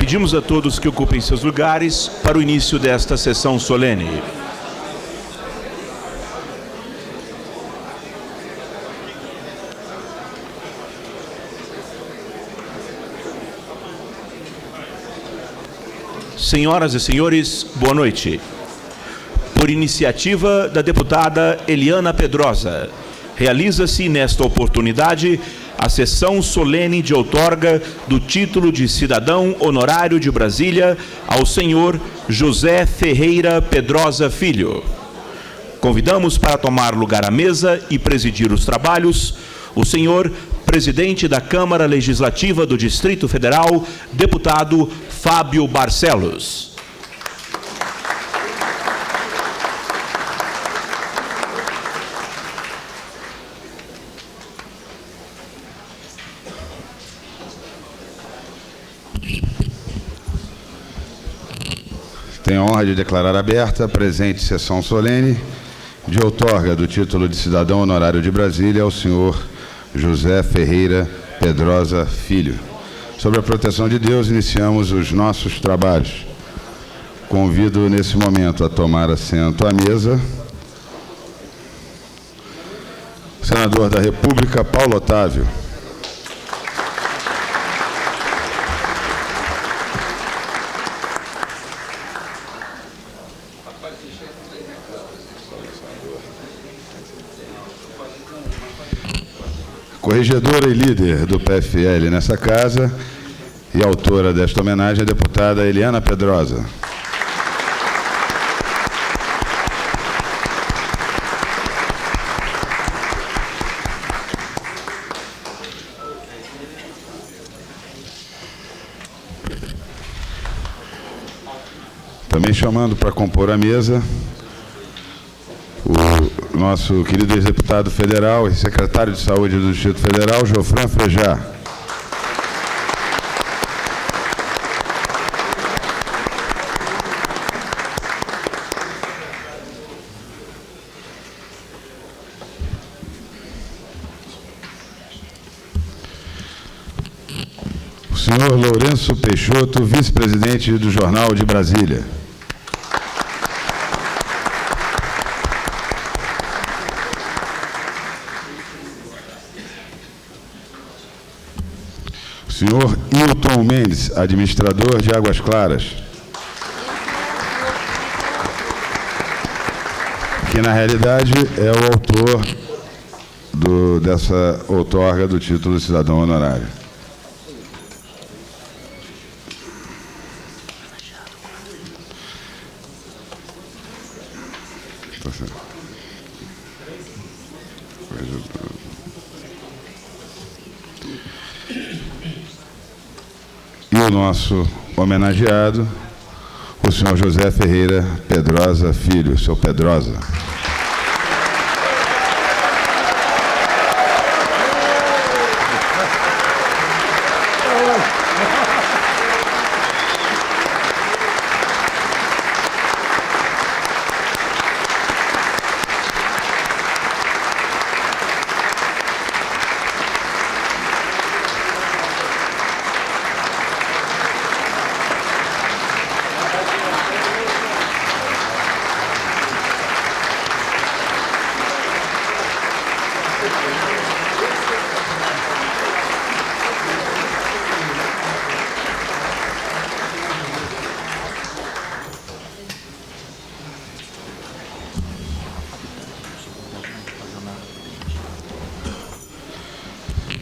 Pedimos a todos que ocupem seus lugares para o início desta sessão solene. Senhoras e senhores, boa noite. Por iniciativa da deputada Eliana Pedrosa, realiza-se nesta oportunidade a sessão solene de outorga do título de cidadão honorário de Brasília ao senhor José Ferreira Pedrosa Filho. Convidamos para tomar lugar à mesa e presidir os trabalhos o senhor presidente da Câmara Legislativa do Distrito Federal, deputado Fábio Barcelos. Tenho a honra de declarar aberta a presente sessão solene de outorga do título de cidadão honorário de Brasília ao senhor José Ferreira Pedrosa Filho. Sob a proteção de Deus, iniciamos os nossos trabalhos. Convido, nesse momento, a tomar assento à mesa o senador da República, Paulo Otávio. Corregedora e líder do PFL nessa casa e autora desta homenagem, a deputada Eliana Pedrosa. Também chamando para compor a mesa o nosso querido ex-deputado federal e secretário de Saúde do Distrito Federal, Geofran Frejá. O senhor Lourenço Peixoto, vice-presidente do Jornal de Brasília. Senhor Hilton Mendes, administrador de Águas Claras, que na realidade é o autor dessa outorga do título de cidadão honorário. E o nosso homenageado, o senhor José Ferreira Pedrosa Filho, seu Pedrosa.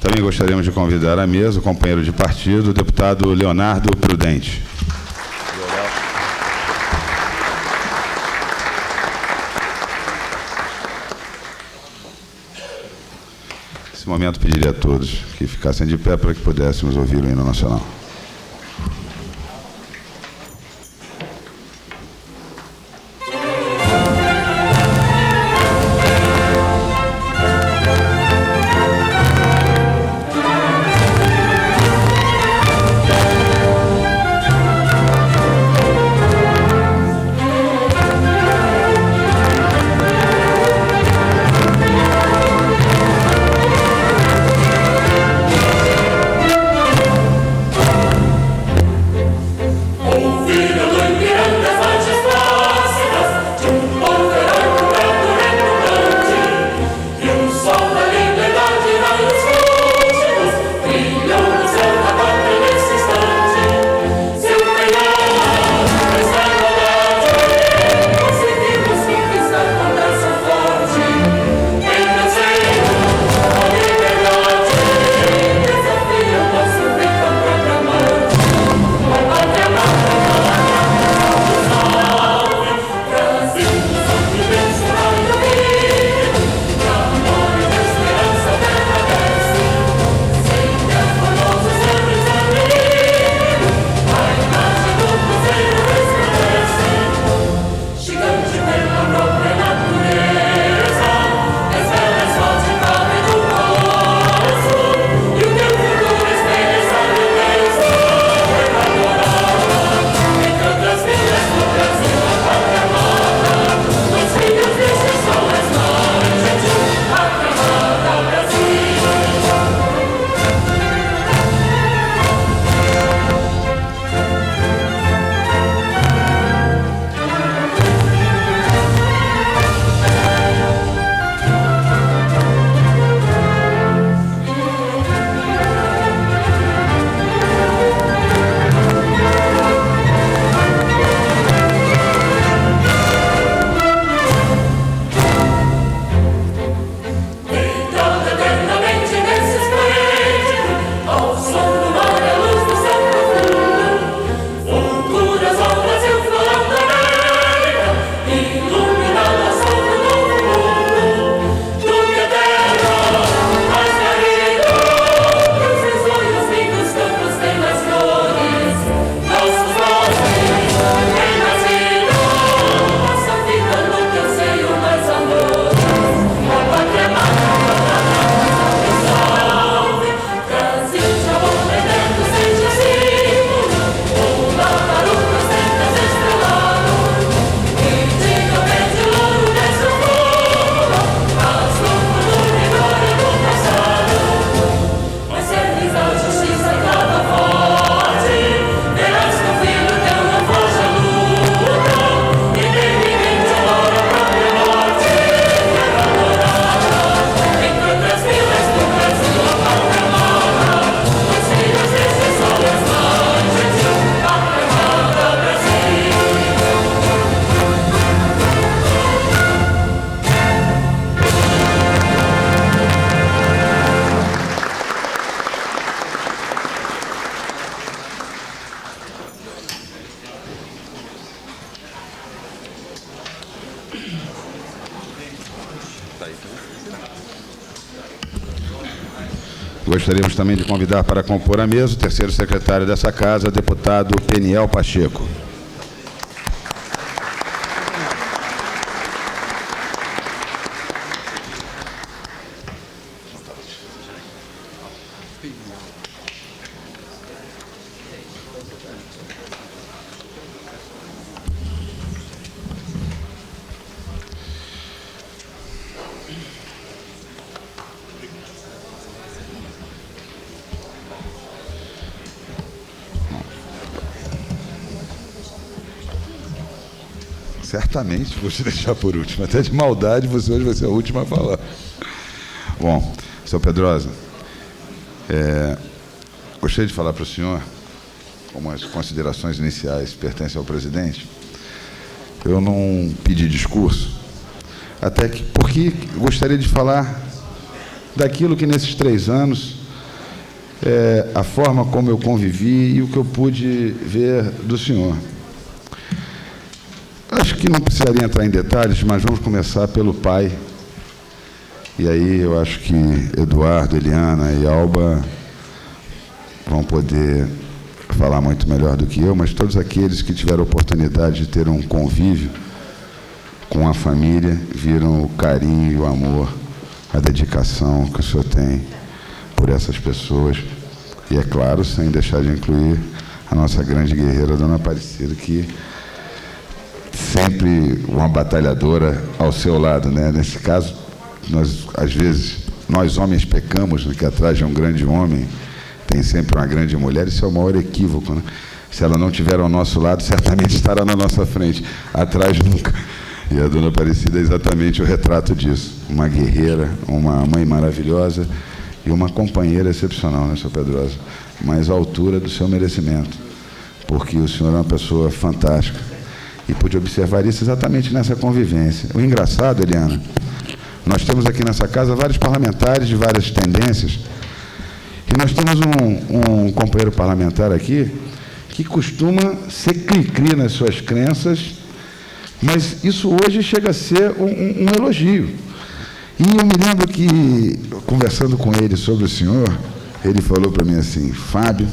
Também gostaríamos de convidar à mesa o companheiro de partido, o deputado Leonardo Prudente. Nesse momento, pediria a todos que ficassem de pé para que pudéssemos ouvir o hino nacional. Gostaríamos também de convidar para compor a mesa o terceiro secretário dessa casa, deputado Peniel Pacheco. Certamente vou te deixar por último. Até de maldade, você hoje vai ser a última a falar. Bom, senhor Pedrosa, gostaria de falar para o senhor, como as considerações iniciais pertencem ao presidente, eu não pedi discurso, até que, porque gostaria de falar daquilo que nesses 3 anos, a forma como eu convivi e o que eu pude ver do senhor. Acho que não precisaria entrar em detalhes, mas vamos começar pelo pai. E aí eu acho que Eduardo, Eliana e Alba vão poder falar muito melhor do que eu, mas todos aqueles que tiveram a oportunidade de ter um convívio com a família viram o carinho e o amor, a dedicação que o senhor tem por essas pessoas. E, é claro, sem deixar de incluir a nossa grande guerreira, Dona Aparecida, que sempre uma batalhadora ao seu lado, né? Nesse caso, às vezes, nós homens pecamos, né, que atrás de um grande homem tem sempre uma grande mulher. Isso é o maior equívoco, né? Se ela não estiver ao nosso lado, certamente estará na nossa frente, atrás nunca. E a Dona Aparecida é exatamente o retrato disso. Uma guerreira, uma mãe maravilhosa e uma companheira excepcional, né, senhor Pedrosa? Mas à altura do seu merecimento, porque o senhor é uma pessoa fantástica. E pude observar isso exatamente nessa convivência. O engraçado, Eliana, nós temos aqui nessa casa vários parlamentares de várias tendências, e nós temos um companheiro parlamentar aqui que costuma ser cri-cri nas suas crenças, mas isso hoje chega a ser um elogio. E eu me lembro que, conversando com ele sobre o senhor, ele falou para mim assim: Fábio,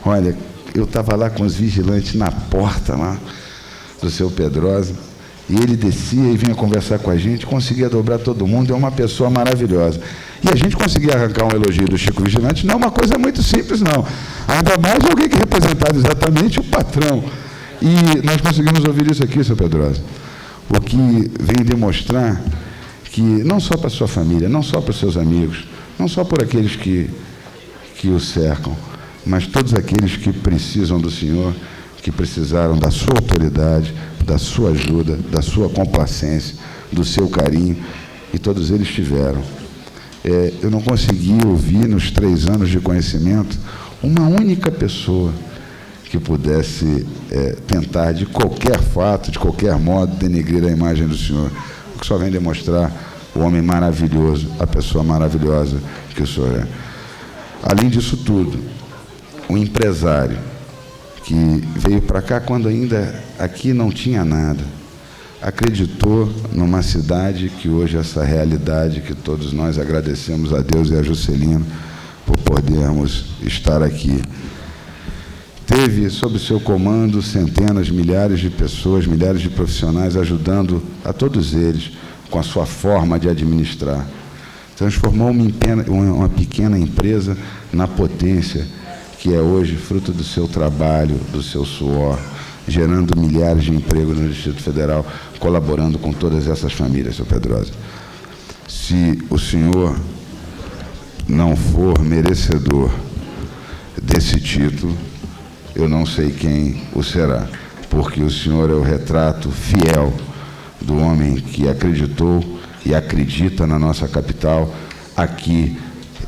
olha, eu estava lá com os vigilantes na porta lá do seu Pedrosa, e ele descia e vinha conversar com a gente, conseguia dobrar todo mundo, é uma pessoa maravilhosa. E a gente conseguia arrancar um elogio do Chico Vigilante, não é uma coisa muito simples, não. Ainda mais alguém que representava exatamente o patrão. E nós conseguimos ouvir isso aqui, seu Pedrosa, o que vem demonstrar que, não só para a sua família, não só para os seus amigos, não só por aqueles que o cercam, mas todos aqueles que precisam do senhor, que precisaram da sua autoridade, da sua ajuda, da sua complacência, do seu carinho, e todos eles tiveram. Eu não consegui ouvir, nos 3 anos de conhecimento, uma única pessoa que pudesse tentar, de qualquer fato, de qualquer modo, denegrir a imagem do senhor, o que só vem demonstrar o homem maravilhoso, a pessoa maravilhosa que o senhor é. Além disso tudo, um empresário que veio para cá quando ainda aqui não tinha nada, acreditou numa cidade que hoje é essa realidade, que todos nós agradecemos a Deus e a Juscelino por podermos estar aqui. Teve sob seu comando centenas, milhares de pessoas, milhares de profissionais, ajudando a todos eles com a sua forma de administrar. Transformou uma pequena empresa na potência que é hoje fruto do seu trabalho, do seu suor, gerando milhares de empregos no Distrito Federal, colaborando com todas essas famílias, senhor Pedrosa. Se o senhor não for merecedor desse título, eu não sei quem o será, porque o senhor é o retrato fiel do homem que acreditou e acredita na nossa capital, aqui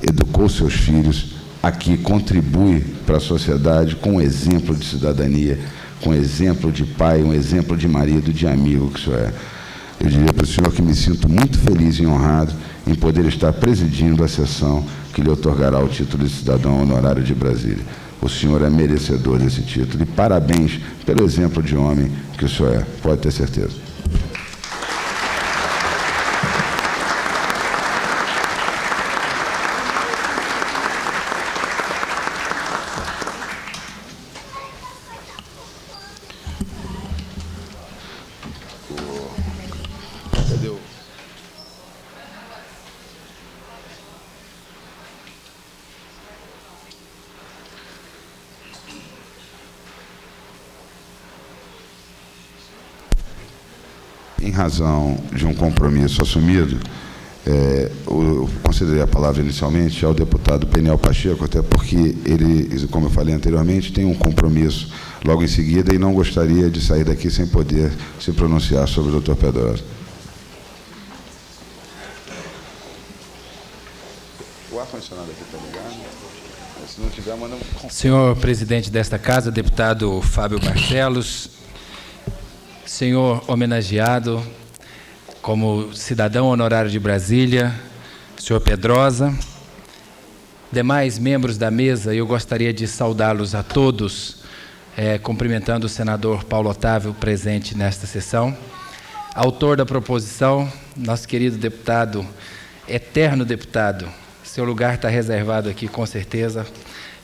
educou seus filhos, aqui contribui para a sociedade com um exemplo de cidadania, com um exemplo de pai, um exemplo de marido, de amigo que o senhor é. Eu diria para o senhor que me sinto muito feliz e honrado em poder estar presidindo a sessão que lhe otorgará o título de cidadão honorário de Brasília. O senhor é merecedor desse título e parabéns pelo exemplo de homem que o senhor é, pode ter certeza. em razão de um compromisso assumido, eu concederei a palavra inicialmente ao deputado Peniel Pacheco, até porque ele, como eu falei anteriormente, tem um compromisso logo em seguida e não gostaria de sair daqui sem poder se pronunciar sobre o Dr. Pedrosa. O ar-condicionado aqui está ligado? Se não tiver, manda um... Senhor presidente desta casa, deputado Fábio Barcelos, senhor homenageado como cidadão honorário de Brasília, senhor Pedrosa, demais membros da mesa, eu gostaria de saudá-los a todos, cumprimentando o senador Paulo Otávio, presente nesta sessão, autor da proposição, nosso querido deputado, eterno deputado, seu lugar está reservado aqui com certeza,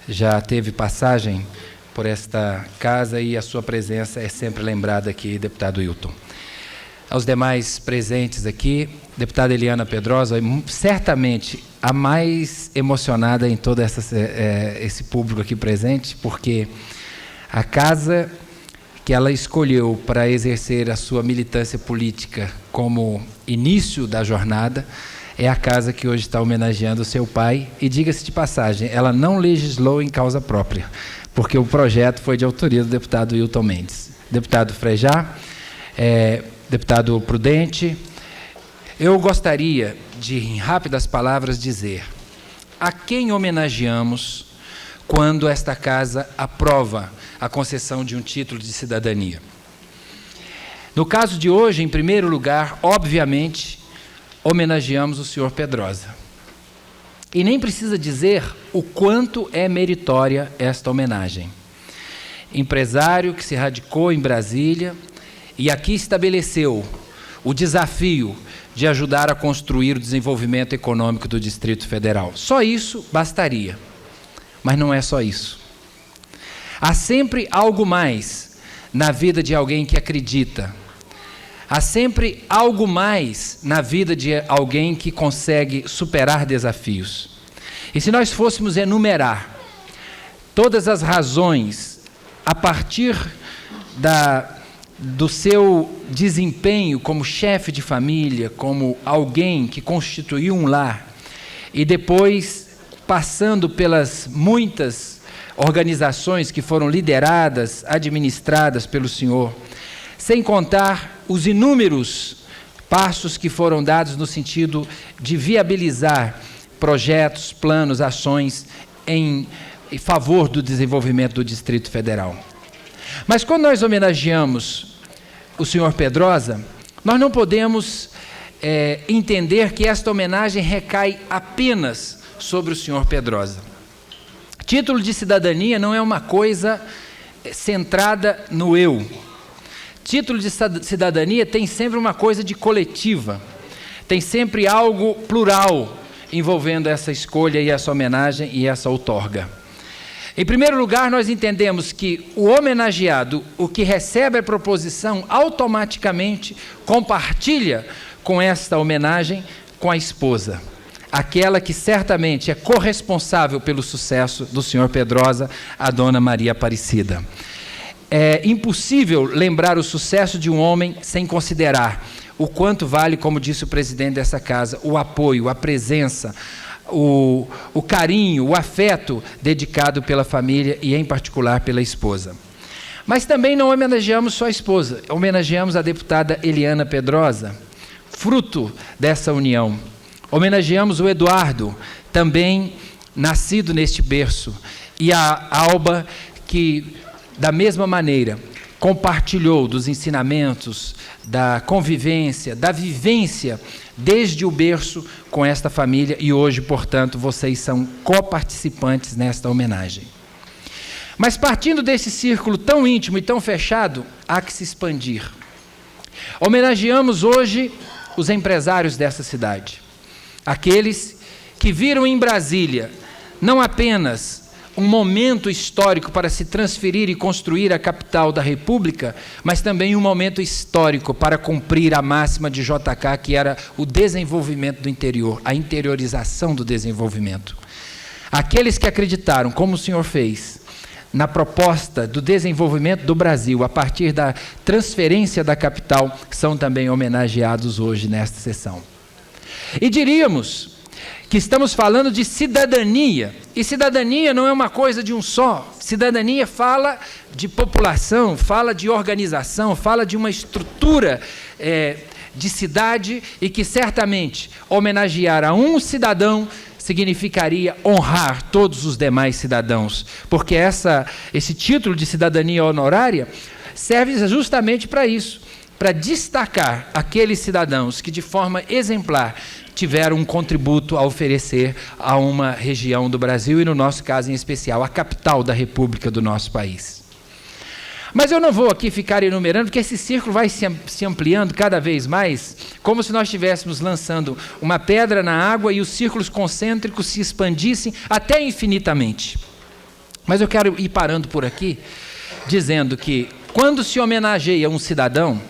já teve passagem por esta casa e a sua presença é sempre lembrada aqui, deputado Wilton. Aos demais presentes aqui, deputada Eliana Pedrosa, certamente a mais emocionada em todo esse público aqui presente, porque a casa que ela escolheu para exercer a sua militância política como início da jornada, é a casa que hoje está homenageando o seu pai, e diga-se de passagem, ela não legislou em causa própria, porque o projeto foi de autoria do deputado Wilton Mendes. Deputado Frejá, deputado Prudente, eu gostaria de, em rápidas palavras, dizer a quem homenageamos quando esta casa aprova a concessão de um título de cidadania. No caso de hoje, em primeiro lugar, obviamente, homenageamos o senhor Pedrosa. E nem precisa dizer o quanto é meritória esta homenagem. Empresário que se radicou em Brasília e aqui estabeleceu o desafio de ajudar a construir o desenvolvimento econômico do Distrito Federal. Só isso bastaria, mas não é só isso. Há sempre algo mais na vida de alguém que acredita. Há sempre algo mais na vida de alguém que consegue superar desafios. E se nós fôssemos enumerar todas as razões a partir do seu desempenho como chefe de família, como alguém que constituiu um lar, e depois passando pelas muitas organizações que foram lideradas, administradas pelo senhor, sem contar os inúmeros passos que foram dados no sentido de viabilizar projetos, planos, ações em favor do desenvolvimento do Distrito Federal. Mas quando nós homenageamos o senhor Pedrosa, nós não podemos entender que esta homenagem recai apenas sobre o senhor Pedrosa. Título de cidadania não é uma coisa centrada no eu. Título de cidadania tem sempre uma coisa de coletiva, tem sempre algo plural envolvendo essa escolha e essa homenagem e essa outorga. Em primeiro lugar, nós entendemos que o homenageado, o que recebe a proposição, automaticamente compartilha com esta homenagem com a esposa, aquela que certamente é corresponsável pelo sucesso do senhor Pedrosa, a dona Maria Aparecida. É impossível lembrar o sucesso de um homem sem considerar o quanto vale, como disse o presidente dessa casa, o apoio, a presença, o carinho, o afeto dedicado pela família e, em particular, pela esposa. Mas também não homenageamos só a esposa, homenageamos a deputada Eliana Pedrosa, fruto dessa união. Homenageamos o Eduardo, também nascido neste berço, e a Alba, que, da mesma maneira, compartilhou dos ensinamentos, da convivência, da vivência, desde o berço com esta família, e hoje, portanto, vocês são coparticipantes nesta homenagem. Mas partindo desse círculo tão íntimo e tão fechado, há que se expandir. Homenageamos hoje os empresários dessa cidade, aqueles que viram em Brasília não apenas um momento histórico para se transferir e construir a capital da República, mas também um momento histórico para cumprir a máxima de JK, que era o desenvolvimento do interior, a interiorização do desenvolvimento. Aqueles que acreditaram, como o senhor fez, na proposta do desenvolvimento do Brasil, a partir da transferência da capital, são também homenageados hoje nesta sessão. E diríamos que estamos falando de cidadania, e cidadania não é uma coisa de um só. Cidadania fala de população, fala de organização, fala de uma estrutura de cidade, e que certamente homenagear a um cidadão significaria honrar todos os demais cidadãos, porque esse título de cidadania honorária serve justamente para isso, para destacar aqueles cidadãos que de forma exemplar tiveram um contributo a oferecer a uma região do Brasil, e no nosso caso em especial, a capital da República do nosso país. Mas eu não vou aqui ficar enumerando, porque esse círculo vai se ampliando cada vez mais, como se nós estivéssemos lançando uma pedra na água e os círculos concêntricos se expandissem até infinitamente. Mas eu quero ir parando por aqui, dizendo que quando se homenageia um cidadão,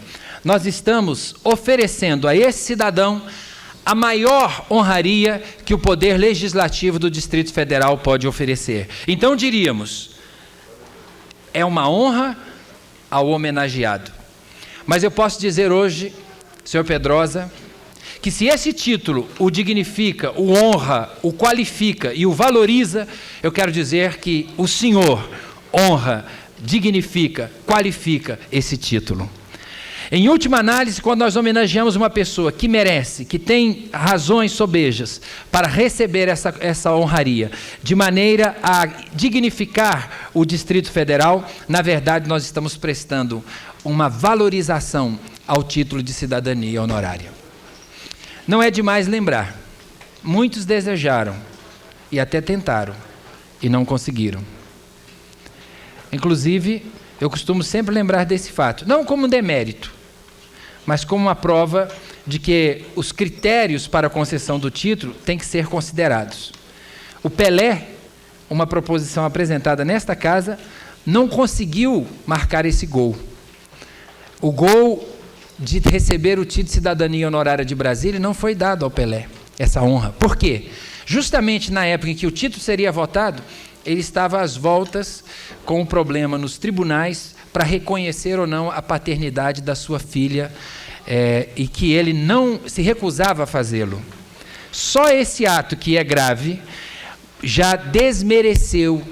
nós estamos oferecendo a esse cidadão a maior honraria que o Poder Legislativo do Distrito Federal pode oferecer. Então diríamos, é uma honra ao homenageado. Mas eu posso dizer hoje, senhor Pedrosa, que se esse título o dignifica, o honra, o qualifica e o valoriza, eu quero dizer que o senhor honra, dignifica, qualifica esse título. Em última análise, quando nós homenageamos uma pessoa que merece, que tem razões sobejas para receber essa honraria, de maneira a dignificar o Distrito Federal, na verdade nós estamos prestando uma valorização ao título de cidadania honorária. Não é demais lembrar, muitos desejaram e até tentaram e não conseguiram. Inclusive, eu costumo sempre lembrar desse fato, não como um demérito, mas como uma prova de que os critérios para a concessão do título têm que ser considerados. O Pelé, uma proposição apresentada nesta casa, não conseguiu marcar esse gol. O gol de receber o título de cidadania honorária de Brasília não foi dado ao Pelé, essa honra. Por quê? Justamente na época em que o título seria votado, ele estava às voltas com um problema nos tribunais para reconhecer ou não a paternidade da sua filha, e que ele não se recusava a fazê-lo. Só esse ato, que é grave, já desmereceu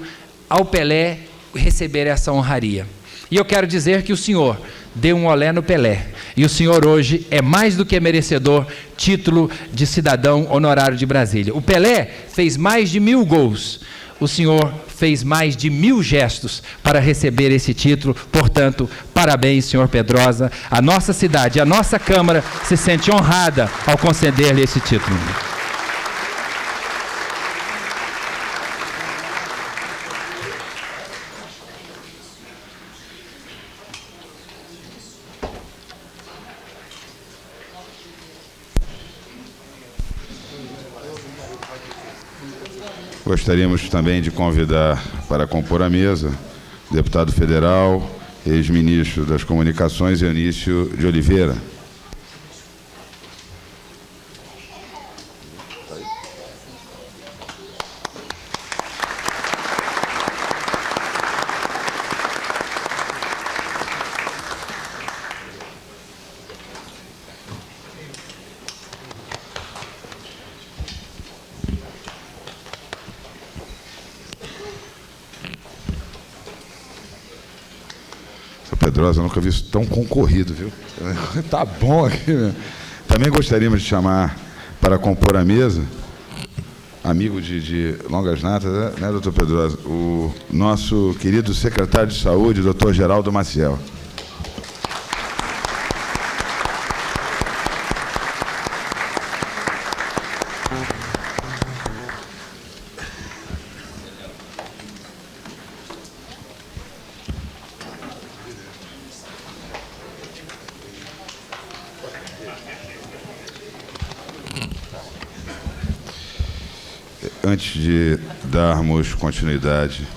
ao Pelé receber essa honraria. E eu quero dizer que o senhor deu um olé no Pelé, e o senhor hoje é mais do que merecedor título de cidadão honorário de Brasília. O Pelé fez mais de 1000 gols, o senhor fez mais de 1000 gestos para receber esse título. Portanto, parabéns, senhor Pedrosa. A nossa cidade, a nossa Câmara se sente honrada ao conceder-lhe esse título. Gostaríamos também de convidar para compor a mesa o deputado federal, ex-ministro das Comunicações, Eunício de Oliveira. Pedrosa, eu nunca vi isso tão concorrido, viu? Tá bom aqui, né? Também gostaríamos de chamar para compor a mesa, amigo de longas datas, né, doutor Pedrosa, o nosso querido secretário de Saúde, doutor Geraldo Maciel. Antes de darmos continuidade,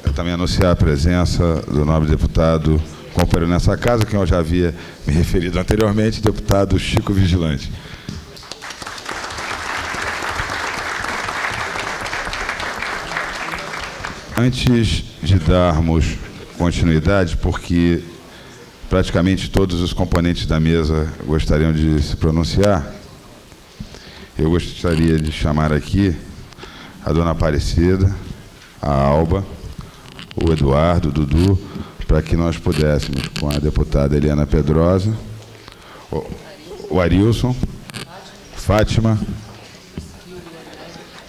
eu também anunciar a presença do nobre deputado companheiro nessa casa, que eu já havia me referido anteriormente, deputado Chico Vigilante. Antes de darmos continuidade, porque praticamente todos os componentes da mesa gostariam de se pronunciar, eu gostaria de chamar aqui a dona Aparecida, a Alba, o Eduardo, o Dudu, para que nós pudéssemos, com a deputada Eliana Pedrosa, o Arilson, Fátima,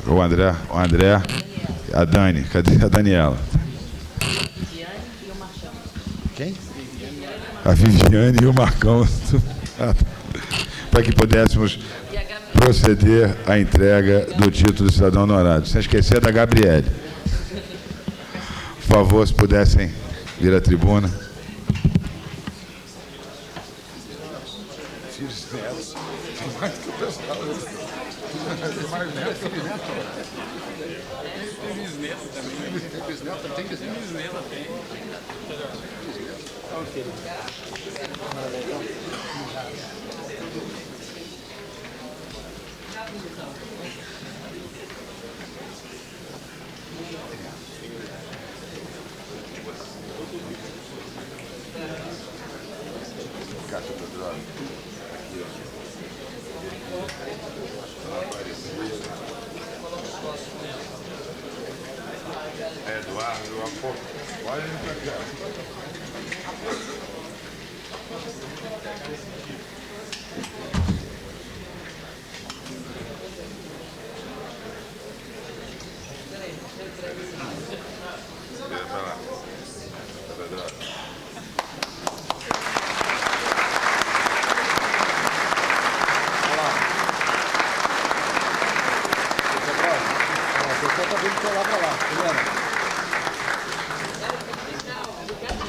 o André, a Dani, cadê a Daniela? Quem? A Viviane e o Marcão, para que pudéssemos proceder à entrega do título de cidadão honorário. Sem esquecer da Gabriele. Por favor, se pudessem vir à tribuna.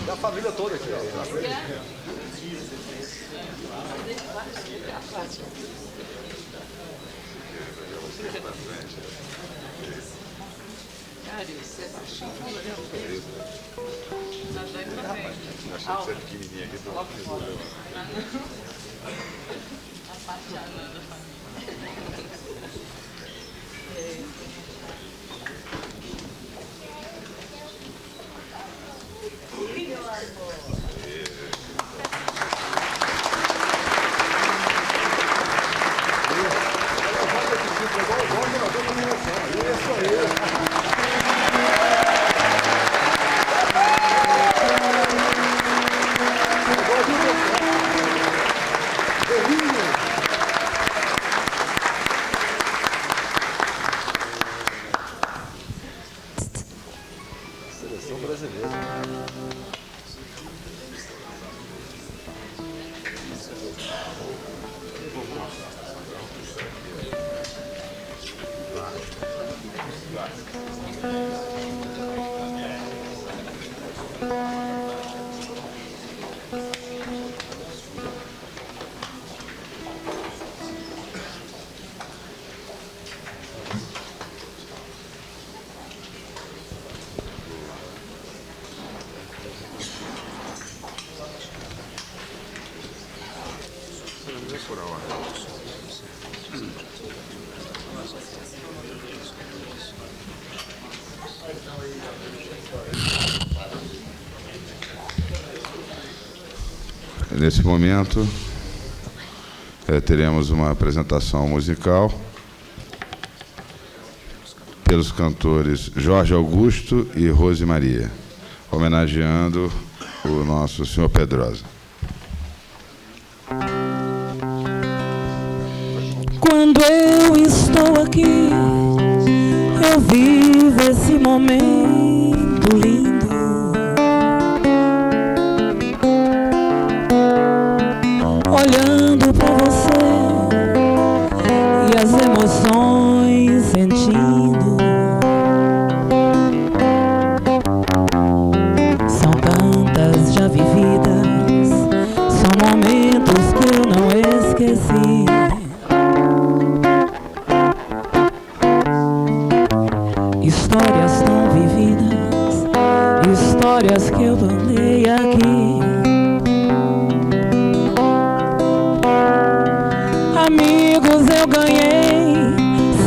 Da família toda aqui, ó. Achei que você é pequenininha aqui. Seleção brasileira. Nesse momento, teremos uma apresentação musical pelos cantores Jorge Augusto e Rose Maria, homenageando o nosso senhor Pedrosa. Quando eu estou aqui, eu vivo esse momento lindo. Olhando pra você e as emoções sentindo. São tantas já vividas, são momentos que eu não esqueci. Histórias tão vividas, histórias que eu andei aqui. Amigos eu ganhei,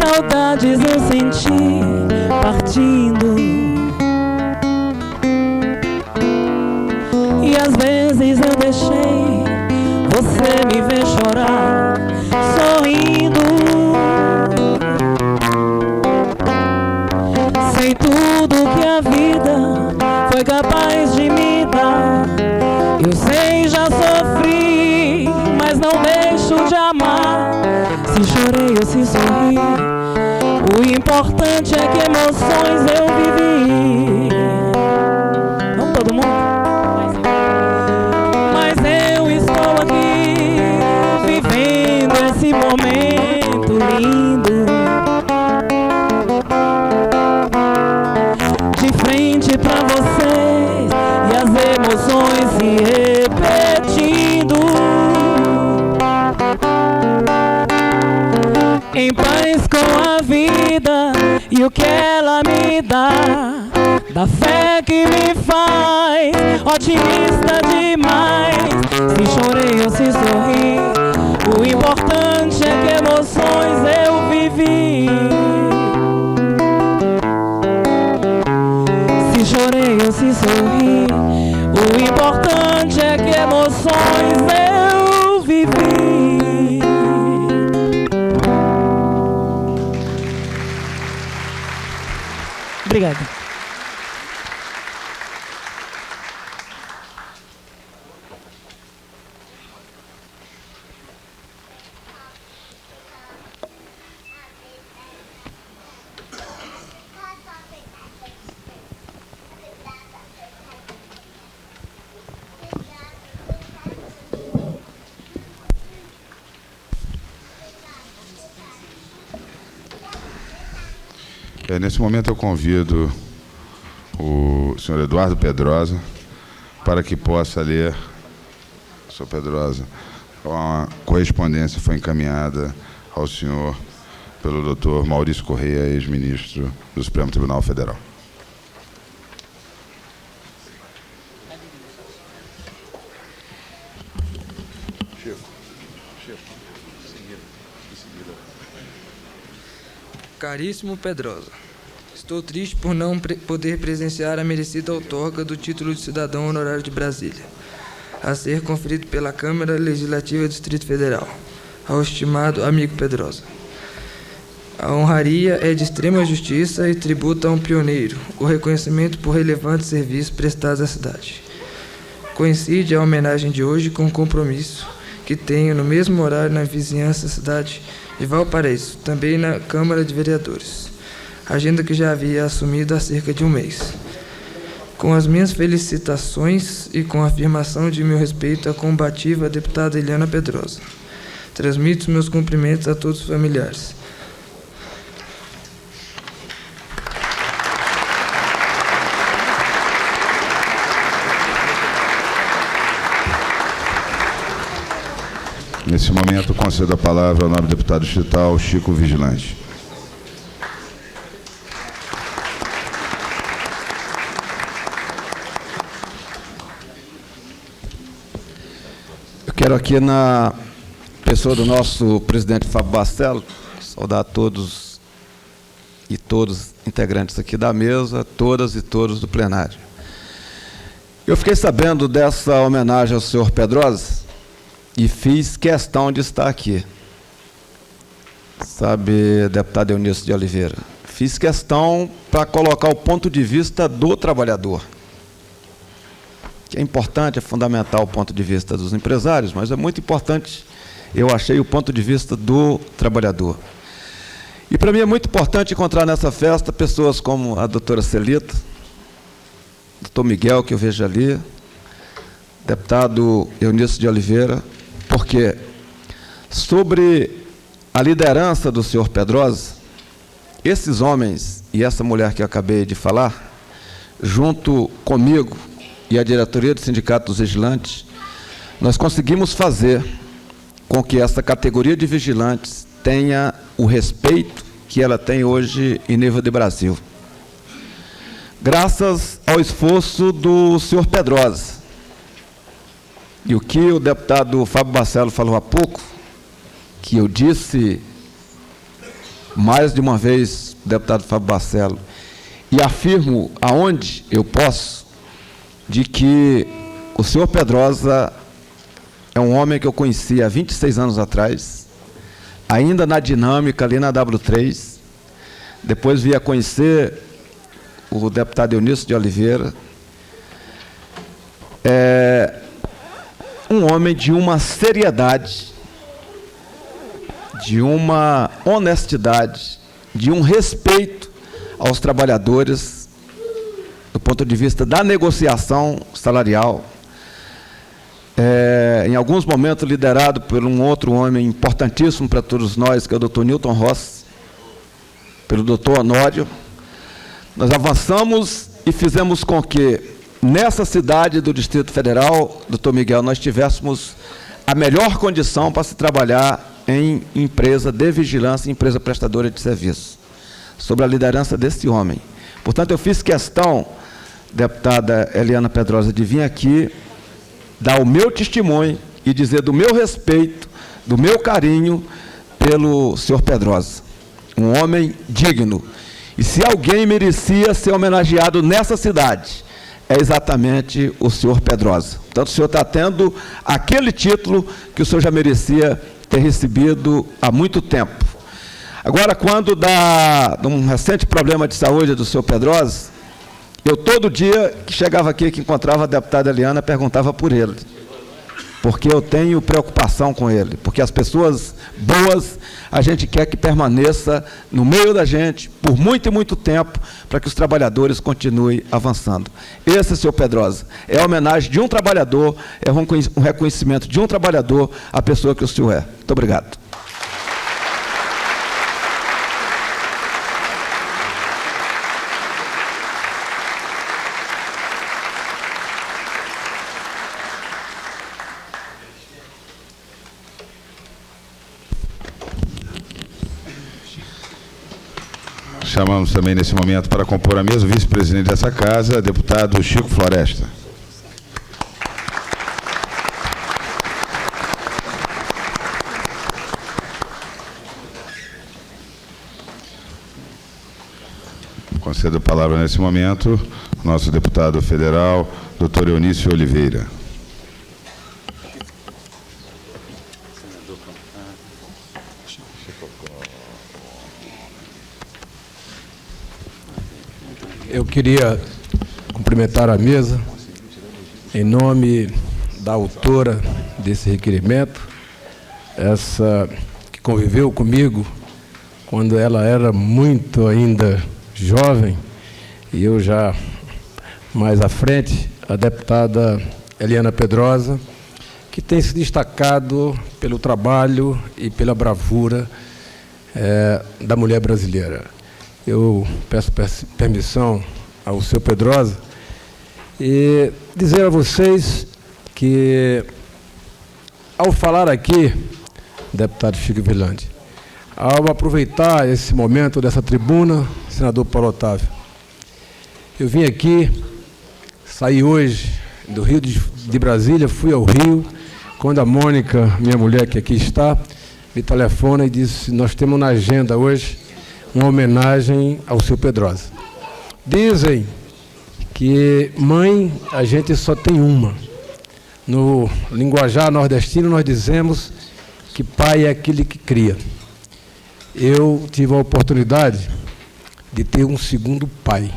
saudades eu senti partindo. tudo que a vida foi capaz de me dar. Eu sei, já sofri, mas não deixo de amar. Se chorei ou se sorri, o importante é que emoções eu vivi. Vamos todo mundo? Mas eu estou aqui, vivendo esse momento lindo, de frente pra vocês, e as emoções se repetindo, em paz com a vida e o que ela me dá, da fé que me faz otimista demais. Se chorei ou se sorri, o importante é que emoções eu vivi. Se chorei ou se sorri, o importante é que emoções eu vivi. Obrigada. Nesse momento eu convido o senhor Eduardo Pedrosa para que possa ler. Senhor Pedrosa, a correspondência foi encaminhada ao senhor pelo doutor Maurício Correia, ex-ministro do Supremo Tribunal Federal. Caríssimo Pedrosa, estou triste por não poder presenciar a merecida outorga do título de cidadão honorário de Brasília, a ser conferido pela Câmara Legislativa do Distrito Federal, ao estimado amigo Pedrosa. A honraria é de extrema justiça e tributa a um pioneiro o reconhecimento por relevantes serviços prestados à cidade. Coincide a homenagem de hoje com o compromisso que tenho no mesmo horário na vizinhança da cidade de Valparaíso, também na Câmara de Vereadores, agenda que já havia assumido há cerca de um mês. Com as minhas felicitações e com a afirmação de meu respeito à combativa deputada Eliana Pedrosa, transmito os meus cumprimentos a todos os familiares. Nesse momento, concedo a palavra ao nobre deputado distrital Chico Vigilante. Eu quero aqui, na pessoa do nosso presidente Fábio Barcelos, saudar todos e todos integrantes aqui da mesa, todas e todos do plenário. Eu fiquei sabendo dessa homenagem ao senhor Pedrosa e fiz questão de estar aqui. Sabe, deputado Eunício de Oliveira, fiz questão para colocar o ponto de vista do trabalhador, que é importante, é fundamental o ponto de vista dos empresários, mas é muito importante, eu achei, o ponto de vista do trabalhador. E para mim é muito importante encontrar nessa festa pessoas como a doutora Celita, doutor Miguel, que eu vejo ali, deputado Eunício de Oliveira, porque sobre a liderança do senhor Pedrosa, esses homens e essa mulher que eu acabei de falar, junto comigo e a diretoria do Sindicato dos Vigilantes, nós conseguimos fazer com que essa categoria de vigilantes tenha o respeito que ela tem hoje em nível de Brasil. Graças ao esforço do senhor Pedrosa. E o que o deputado Fábio Barcelos falou há pouco, que eu disse mais de uma vez, deputado Fábio Barcelos, e afirmo aonde eu posso, de que o senhor Pedrosa é um homem que eu conheci há 26 anos atrás, ainda na dinâmica ali na W3, depois vi a conhecer o deputado Eunício de Oliveira é um homem de uma seriedade, de uma honestidade, de um respeito aos trabalhadores do ponto de vista da negociação salarial. Em alguns momentos liderado por um outro homem importantíssimo para todos nós, que é o Dr. Newton Rossi, pelo Dr. Honório. Nós avançamos e fizemos com que, nessa cidade do Distrito Federal, Dr. Miguel, nós tivéssemos a melhor condição para se trabalhar em empresa de vigilância, empresa prestadora de serviço, sob a liderança desse homem. Portanto, eu fiz questão, deputada Eliana Pedrosa, de vir aqui dar o meu testemunho e dizer do meu respeito, do meu carinho pelo senhor Pedrosa. Um homem digno. E se alguém merecia ser homenageado nessa cidade, é exatamente o senhor Pedrosa. Portanto, o senhor está tendo aquele título que o senhor já merecia ter recebido há muito tempo. Agora, quando dá um recente problema de saúde do senhor Pedrosa, eu todo dia que chegava aqui, que encontrava a deputada Eliana, perguntava por ele. Porque eu tenho preocupação com ele. Porque as pessoas boas, a gente quer que permaneça no meio da gente por muito e muito tempo, para que os trabalhadores continuem avançando. Esse, senhor Pedrosa, é a homenagem de um trabalhador, é um reconhecimento de um trabalhador à pessoa que o senhor é. Muito obrigado. Chamamos também nesse momento para compor a mesa o vice-presidente dessa casa, deputado Chico Floresta. Concedo a palavra nesse momento nosso deputado federal, doutor Eunício Oliveira. Eu queria cumprimentar a mesa, em nome da autora desse requerimento, essa que conviveu comigo quando ela era muito ainda jovem, e eu já mais à frente, a deputada Eliana Pedrosa, que tem se destacado pelo trabalho e pela bravura da mulher brasileira. Eu peço permissão ao senhor Pedrosa e dizer a vocês que, ao falar aqui, deputado Chico Vilande, ao aproveitar esse momento dessa tribuna, senador Paulo Otávio, eu vim aqui, saí hoje do Rio de Brasília, fui ao Rio, quando a Mônica, minha mulher que aqui está, me telefona e disse: nós temos na agenda hoje uma homenagem ao seu Pedrosa. Dizem que mãe a gente só tem uma. No linguajar nordestino nós dizemos que pai é aquele que cria. Eu tive a oportunidade de ter um segundo pai.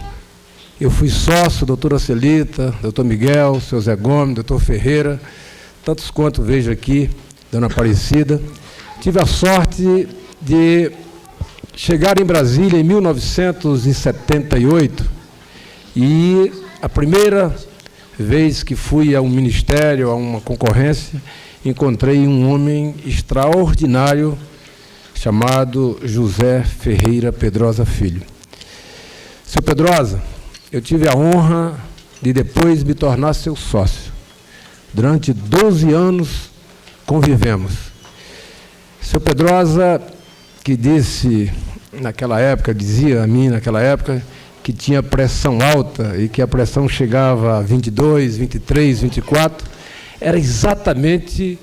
Eu fui sócio, doutora Celita, doutor Miguel, seu Zé Gomes, doutor Ferreira, tantos quanto vejo aqui, dona Aparecida. Tive a sorte de chegar em Brasília em 1978 e a primeira vez que fui a um ministério, a uma concorrência, encontrei um homem extraordinário chamado José Ferreira Pedrosa Filho. Seu Pedrosa, eu tive a honra de depois me tornar seu sócio. Durante 12 anos convivemos. Seu Pedrosa, que dizia a mim naquela época, que tinha pressão alta e que a pressão chegava a 22, 23, 24, era exatamente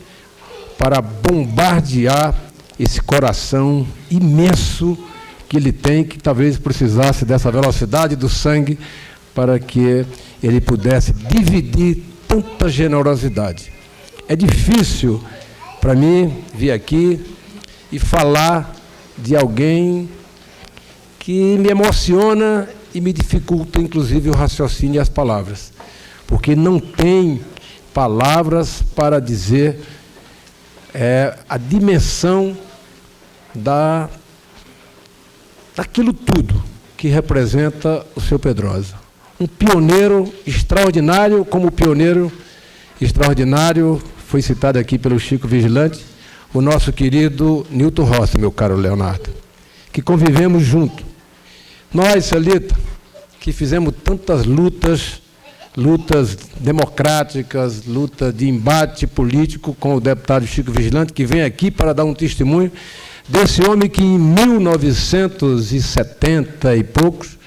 para bombardear esse coração imenso que ele tem, que talvez precisasse dessa velocidade do sangue para que ele pudesse dividir tanta generosidade. É difícil para mim vir aqui e falar de alguém que me emociona e me dificulta, inclusive, o raciocínio e as palavras, porque não tem palavras para dizer a dimensão daquilo tudo que representa o seu Pedrosa. Um pioneiro extraordinário, como pioneiro extraordinário foi citado aqui pelo Chico Vigilante, o nosso querido Newton Rossi, meu caro Leonardo, que convivemos junto. Nós, Celita, que fizemos tantas lutas democráticas, luta de embate político com o deputado Chico Vigilante, que vem aqui para dar um testemunho desse homem que em 1970 e poucos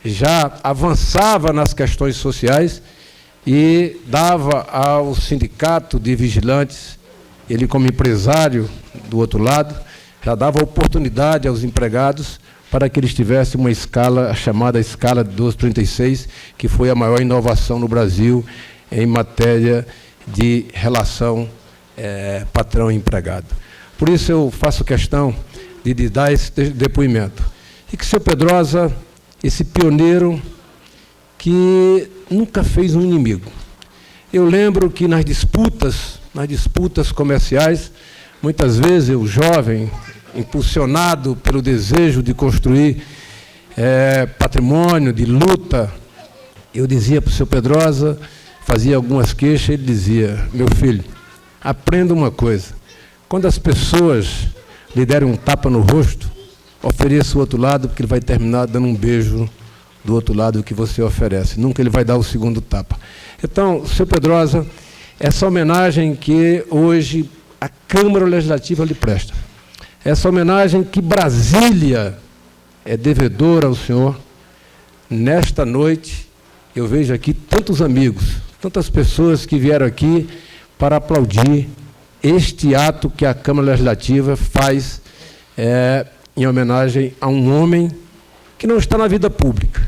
já avançava nas questões sociais e dava ao sindicato de vigilantes, ele como empresário do outro lado, já dava oportunidade aos empregados para que eles tivessem uma escala, a chamada escala de 1236, que foi a maior inovação no Brasil em matéria de relação patrão-empregado. Por isso eu faço questão de dar esse depoimento. E que o seu Pedrosa, esse pioneiro que nunca fez um inimigo. Eu lembro que nas disputas comerciais, muitas vezes eu, jovem, impulsionado pelo desejo de construir patrimônio, de luta, eu dizia para o seu Pedrosa, fazia algumas queixas, ele dizia: meu filho, aprenda uma coisa, quando as pessoas lhe derem um tapa no rosto, ofereça o outro lado, porque ele vai terminar dando um beijo do outro lado que você oferece, nunca ele vai dar o segundo tapa. Então, seu Pedrosa, essa homenagem que hoje a Câmara Legislativa lhe presta, essa homenagem que Brasília é devedora ao senhor, nesta noite, eu vejo aqui tantos amigos, tantas pessoas que vieram aqui para aplaudir este ato que a Câmara Legislativa faz em homenagem a um homem que não está na vida pública,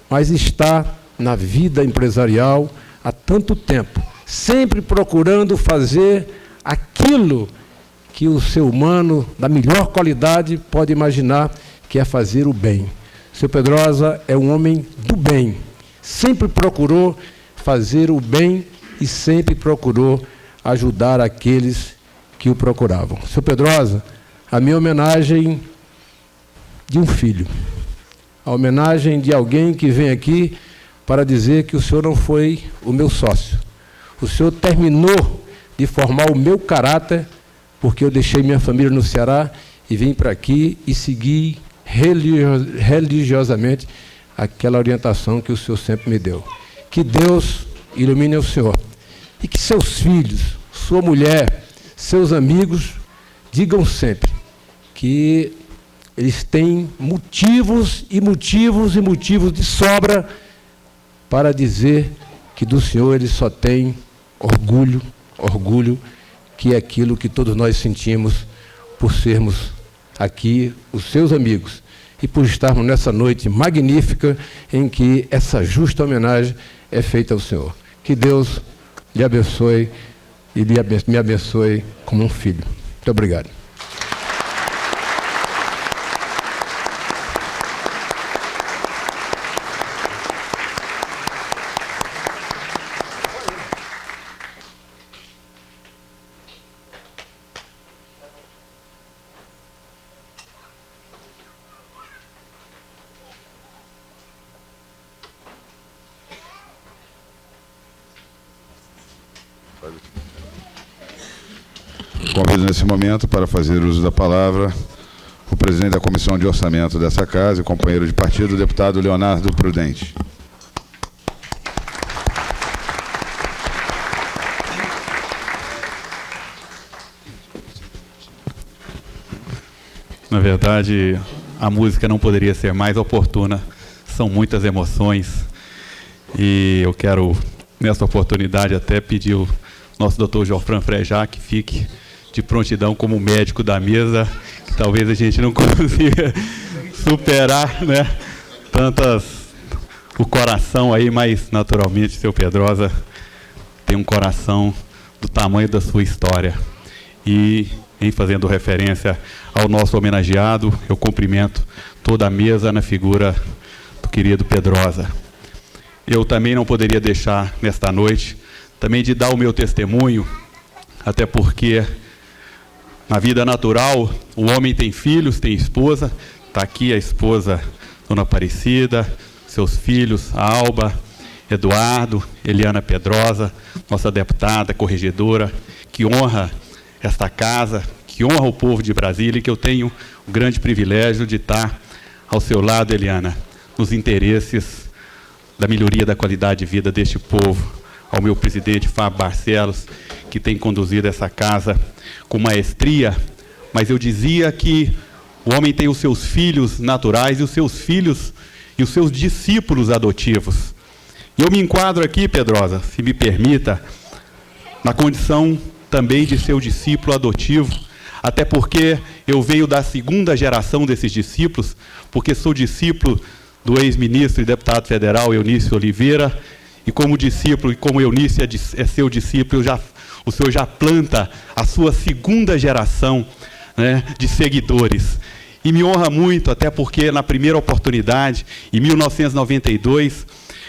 mas está na vida empresarial há tanto tempo, sempre procurando fazer aquilo que o ser humano, da melhor qualidade, pode imaginar, que é fazer o bem. Seu Pedrosa é um homem do bem, sempre procurou fazer o bem e sempre procurou ajudar aqueles que o procuravam. Seu Pedrosa, a minha homenagem de um filho, a homenagem de alguém que vem aqui para dizer que o senhor não foi o meu sócio. O senhor terminou de formar o meu caráter, porque eu deixei minha família no Ceará e vim para aqui e segui religiosamente aquela orientação que o senhor sempre me deu. Que Deus ilumine o senhor. E que seus filhos, sua mulher, seus amigos, digam sempre que eles têm motivos e motivos e motivos de sobra para dizer que do senhor eles só têm orgulho, que é aquilo que todos nós sentimos por sermos aqui os seus amigos e por estarmos nessa noite magnífica em que essa justa homenagem é feita ao senhor. Que Deus lhe abençoe e me abençoe como um filho. Muito obrigado. Convido nesse momento para fazer uso da palavra o presidente da Comissão de Orçamento dessa casa e companheiro de partido, o deputado Leonardo Prudente. Na verdade, a música não poderia ser mais oportuna. São muitas emoções e eu quero, nessa oportunidade, até pedir ao nosso doutor Geoffran Frejá que fique de prontidão como médico da mesa, que talvez a gente não consiga superar, né, o coração aí, mas naturalmente seu Pedrosa tem um coração do tamanho da sua história. E em fazendo referência ao nosso homenageado, eu cumprimento toda a mesa na figura do querido Pedrosa. Eu também não poderia deixar, nesta noite, também de dar o meu testemunho, até porque, na vida natural, o homem tem filhos, tem esposa. Está aqui a esposa, Dona Aparecida, seus filhos, Alba, Eduardo, Eliana Pedrosa, nossa deputada, corregedora, que honra esta casa, que honra o povo de Brasília, e que eu tenho o grande privilégio de estar ao seu lado, Eliana, nos interesses da melhoria da qualidade de vida deste povo, ao meu presidente Fábio Barcelos, que tem conduzido essa casa com maestria. Mas eu dizia que o homem tem os seus filhos naturais e os seus filhos e os seus discípulos adotivos. E eu me enquadro aqui, Pedrosa, se me permita, na condição também de seu discípulo adotivo, até porque eu venho da segunda geração desses discípulos, porque sou discípulo do ex-ministro e deputado federal Eunício Oliveira, e como discípulo, e como Eunício é seu discípulo, o senhor já planta a sua segunda geração, né, de seguidores. E me honra muito, até porque na primeira oportunidade, em 1992,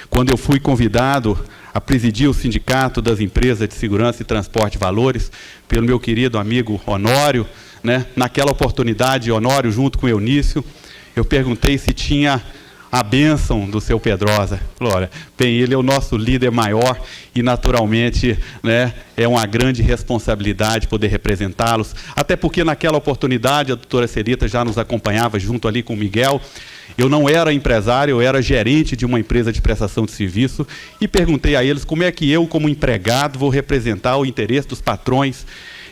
quando eu fui convidado a presidir o Sindicato das Empresas de Segurança e Transporte de Valores, pelo meu querido amigo Honório, né, naquela oportunidade, Honório, junto com Eunício, eu perguntei se tinha a bênção do seu Pedrosa. Falou, olha, bem, ele é o nosso líder maior e, naturalmente, né, é uma grande responsabilidade poder representá-los, até porque naquela oportunidade a doutora Celita já nos acompanhava junto ali com o Miguel. Eu não era empresário, eu era gerente de uma empresa de prestação de serviço, e perguntei a eles como é que eu, como empregado, vou representar o interesse dos patrões.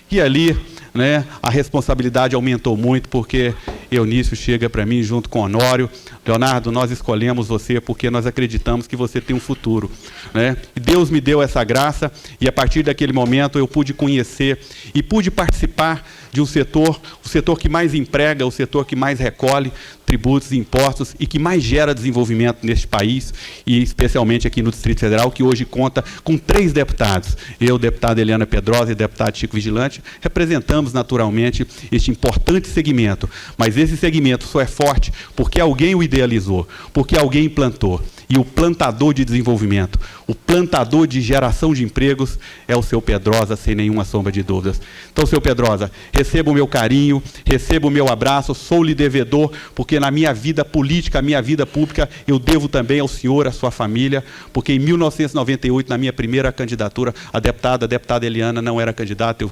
E ali, né, a responsabilidade aumentou muito, porque Eunício chega para mim junto com Honório: Leonardo, nós escolhemos você porque nós acreditamos que você tem um futuro, né? E Deus me deu essa graça, e a partir daquele momento eu pude conhecer e pude participar de um setor, o setor que mais emprega, o setor que mais recolhe tributos e impostos e que mais gera desenvolvimento neste país, e especialmente aqui no Distrito Federal, que hoje conta com 3 deputados. Eu, deputada Eliana Pedrosa, e deputado Chico Vigilante, representamos naturalmente este importante segmento, mas esse segmento só é forte porque alguém o idealizou, porque alguém plantou. E o plantador de desenvolvimento, o plantador de geração de empregos é o seu Pedrosa, sem nenhuma sombra de dúvidas. Então, seu Pedrosa, receba o meu carinho, receba o meu abraço, sou-lhe devedor, porque na minha vida política, a minha vida pública, eu devo também ao senhor, à sua família, porque em 1998, na minha primeira candidatura, a deputada Eliana não era candidata, eu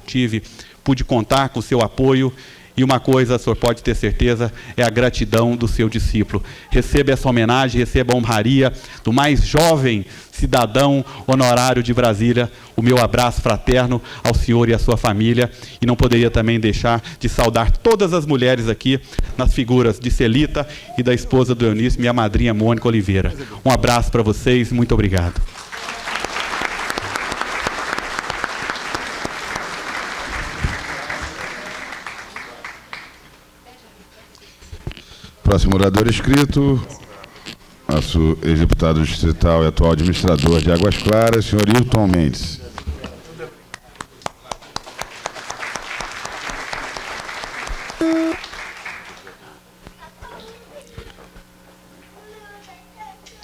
pude contar com o seu apoio. E uma coisa, o senhor pode ter certeza, é a gratidão do seu discípulo. Receba essa homenagem, receba a honraria do mais jovem cidadão honorário de Brasília. O meu abraço fraterno ao senhor e à sua família. E não poderia também deixar de saudar todas as mulheres aqui, nas figuras de Celita e da esposa do Eunício, minha madrinha Mônica Oliveira. Um abraço para vocês, muito obrigado. Próximo orador inscrito, nosso ex-deputado distrital e atual administrador de Águas Claras, senhor Hilton Mendes.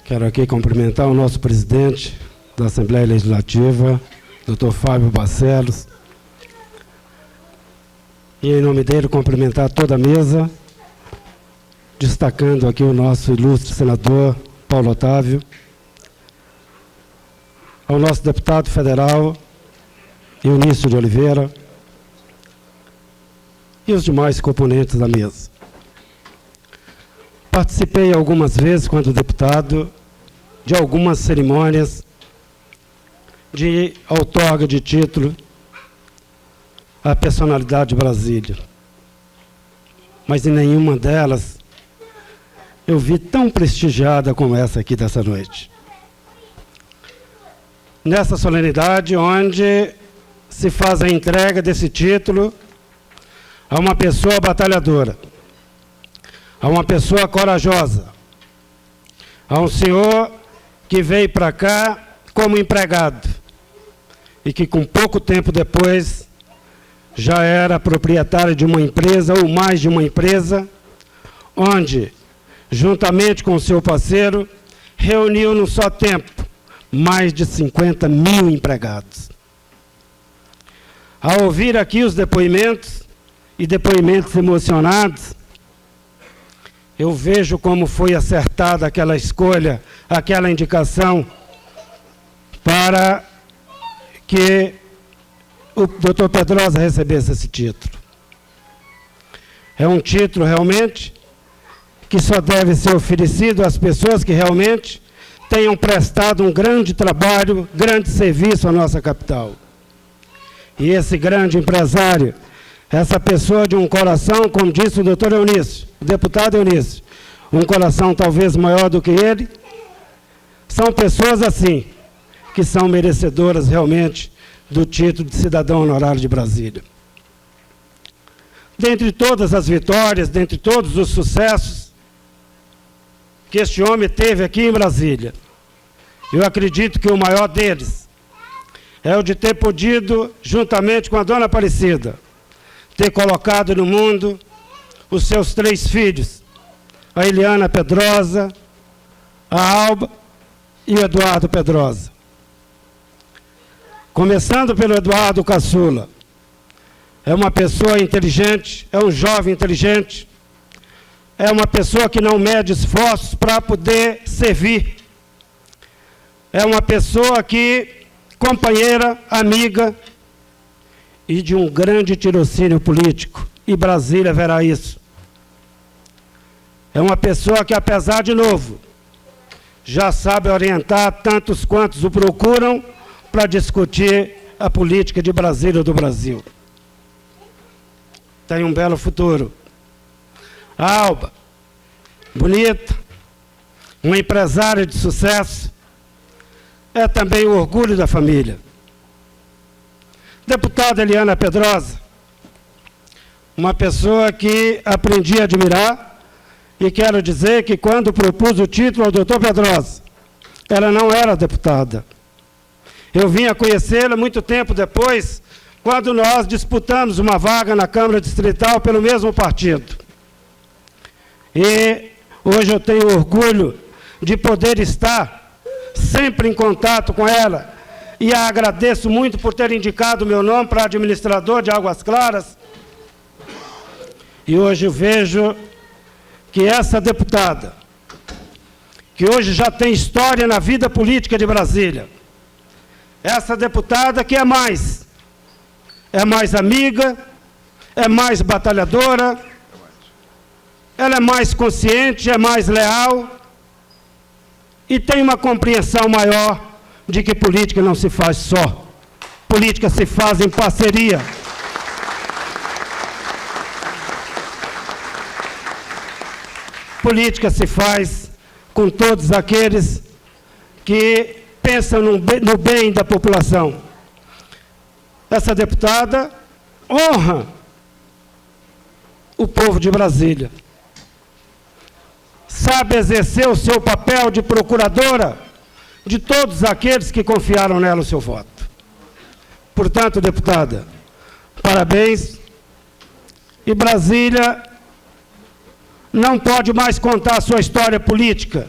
Quero aqui cumprimentar o nosso presidente da Assembleia Legislativa, doutor Fábio Barcelos, e em nome dele cumprimentar toda a mesa, destacando aqui o nosso ilustre senador Paulo Otávio, ao nosso deputado federal Eunício de Oliveira e os demais componentes da mesa. Participei algumas vezes, quando deputado, de algumas cerimônias de outorga de título à personalidade de Brasília, mas em nenhuma delas eu vi tão prestigiada como essa aqui dessa noite. Nessa solenidade, onde se faz a entrega desse título a uma pessoa batalhadora, a uma pessoa corajosa, a um senhor que veio para cá como empregado e que, com pouco tempo depois, já era proprietário de uma empresa ou mais de uma empresa, onde juntamente com seu parceiro, reuniu num só tempo mais de 50 mil empregados. Ao ouvir aqui os depoimentos, e depoimentos emocionados, eu vejo como foi acertada aquela escolha, aquela indicação, para que o Dr. Pedrosa recebesse esse título. É um título realmente que só deve ser oferecido às pessoas que realmente tenham prestado um grande trabalho, grande serviço à nossa capital. E esse grande empresário, essa pessoa de um coração, como disse o doutor Eunício, o deputado Eunício, um coração talvez maior do que ele, são pessoas assim, que são merecedoras realmente do título de cidadão honorário de Brasília. Dentre todas as vitórias, dentre todos os sucessos que este homem teve aqui em Brasília, eu acredito que o maior deles é o de ter podido, juntamente com a dona Aparecida, ter colocado no mundo os seus 3 filhos, a Eliana Pedrosa, a Alba e o Eduardo Pedrosa. Começando pelo Eduardo Caçula, é uma pessoa inteligente, é um jovem inteligente, é uma pessoa que não mede esforços para poder servir, é uma pessoa que, companheira, amiga, e de um grande tirocínio político, e Brasília verá isso. É uma pessoa que, apesar de novo, já sabe orientar tantos quantos o procuram para discutir a política de Brasília do Brasil. Tem um belo futuro. A Alba, bonita, uma empresária de sucesso, é também o orgulho da família. Deputada Eliana Pedrosa, uma pessoa que aprendi a admirar, e quero dizer que quando propus o título ao doutor Pedrosa, ela não era deputada. Eu vim a conhecê-la muito tempo depois, quando nós disputamos uma vaga na Câmara Distrital pelo mesmo partido. E hoje eu tenho orgulho de poder estar sempre em contato com ela, e a agradeço muito por ter indicado o meu nome para administrador de Águas Claras. E hoje eu vejo que essa deputada, que hoje já tem história na vida política de Brasília, essa deputada que é mais amiga, é mais batalhadora, ela é mais consciente, é mais leal e tem uma compreensão maior de que política não se faz só, política se faz em parceria. Política se faz com todos aqueles que pensam no bem da população. Essa deputada honra o povo de Brasília. Sabe exercer o seu papel de procuradora de todos aqueles que confiaram nela o seu voto. Portanto, deputada, parabéns. E Brasília não pode mais contar a sua história política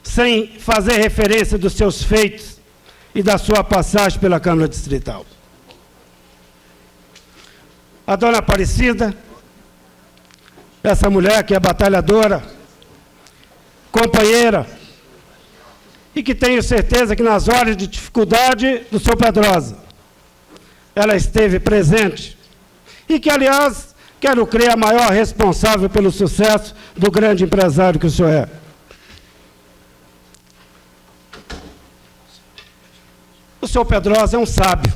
sem fazer referência dos seus feitos e da sua passagem pela Câmara Distrital. A dona Aparecida, essa mulher que é batalhadora, companheira, e que tenho certeza que nas horas de dificuldade do Sr. Pedrosa, ela esteve presente, e que, aliás, quero crer a maior responsável pelo sucesso do grande empresário que o senhor é. O senhor Pedrosa é um sábio.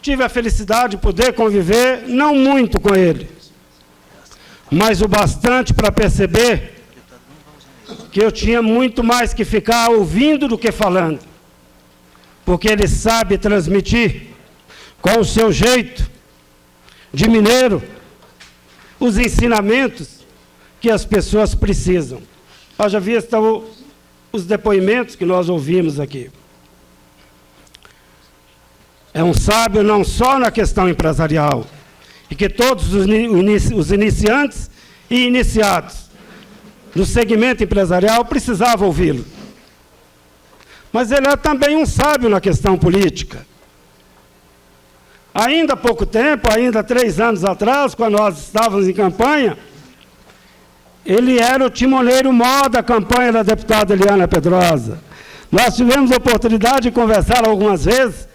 Tive a felicidade de poder conviver, não muito com ele, mas o bastante para perceber que eu tinha muito mais que ficar ouvindo do que falando, porque ele sabe transmitir, com o seu jeito de mineiro, os ensinamentos que as pessoas precisam. Haja vista os depoimentos que nós ouvimos aqui. É um sábio não só na questão empresarial, e que todos os iniciantes e iniciados no segmento empresarial precisavam ouvi-lo. Mas ele é também um sábio na questão política. Ainda há pouco tempo, ainda 3 anos atrás, quando nós estávamos em campanha, ele era o timoneiro maior da campanha da deputada Eliana Pedrosa. Nós tivemos a oportunidade de conversar algumas vezes,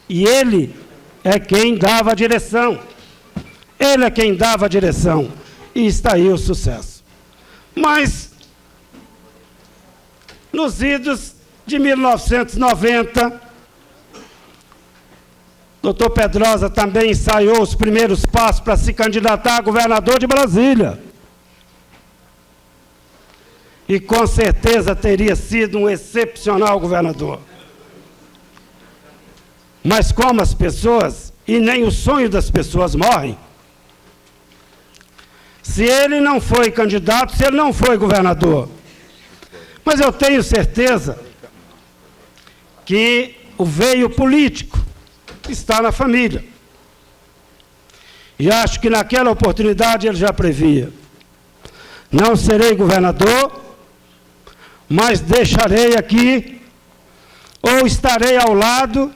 e ele é quem dava a direção. Ele é quem dava a direção. E está aí o sucesso. Mas, nos idos de 1990, doutor Pedrosa também ensaiou os primeiros passos para se candidatar a governador de Brasília. E com certeza teria sido um excepcional governador. Mas como as pessoas, e nem o sonho das pessoas morrem, se ele não foi candidato, se ele não foi governador. Mas eu tenho certeza que o veio político está na família. E acho que naquela oportunidade ele já previa: não serei governador, mas deixarei aqui, ou estarei ao lado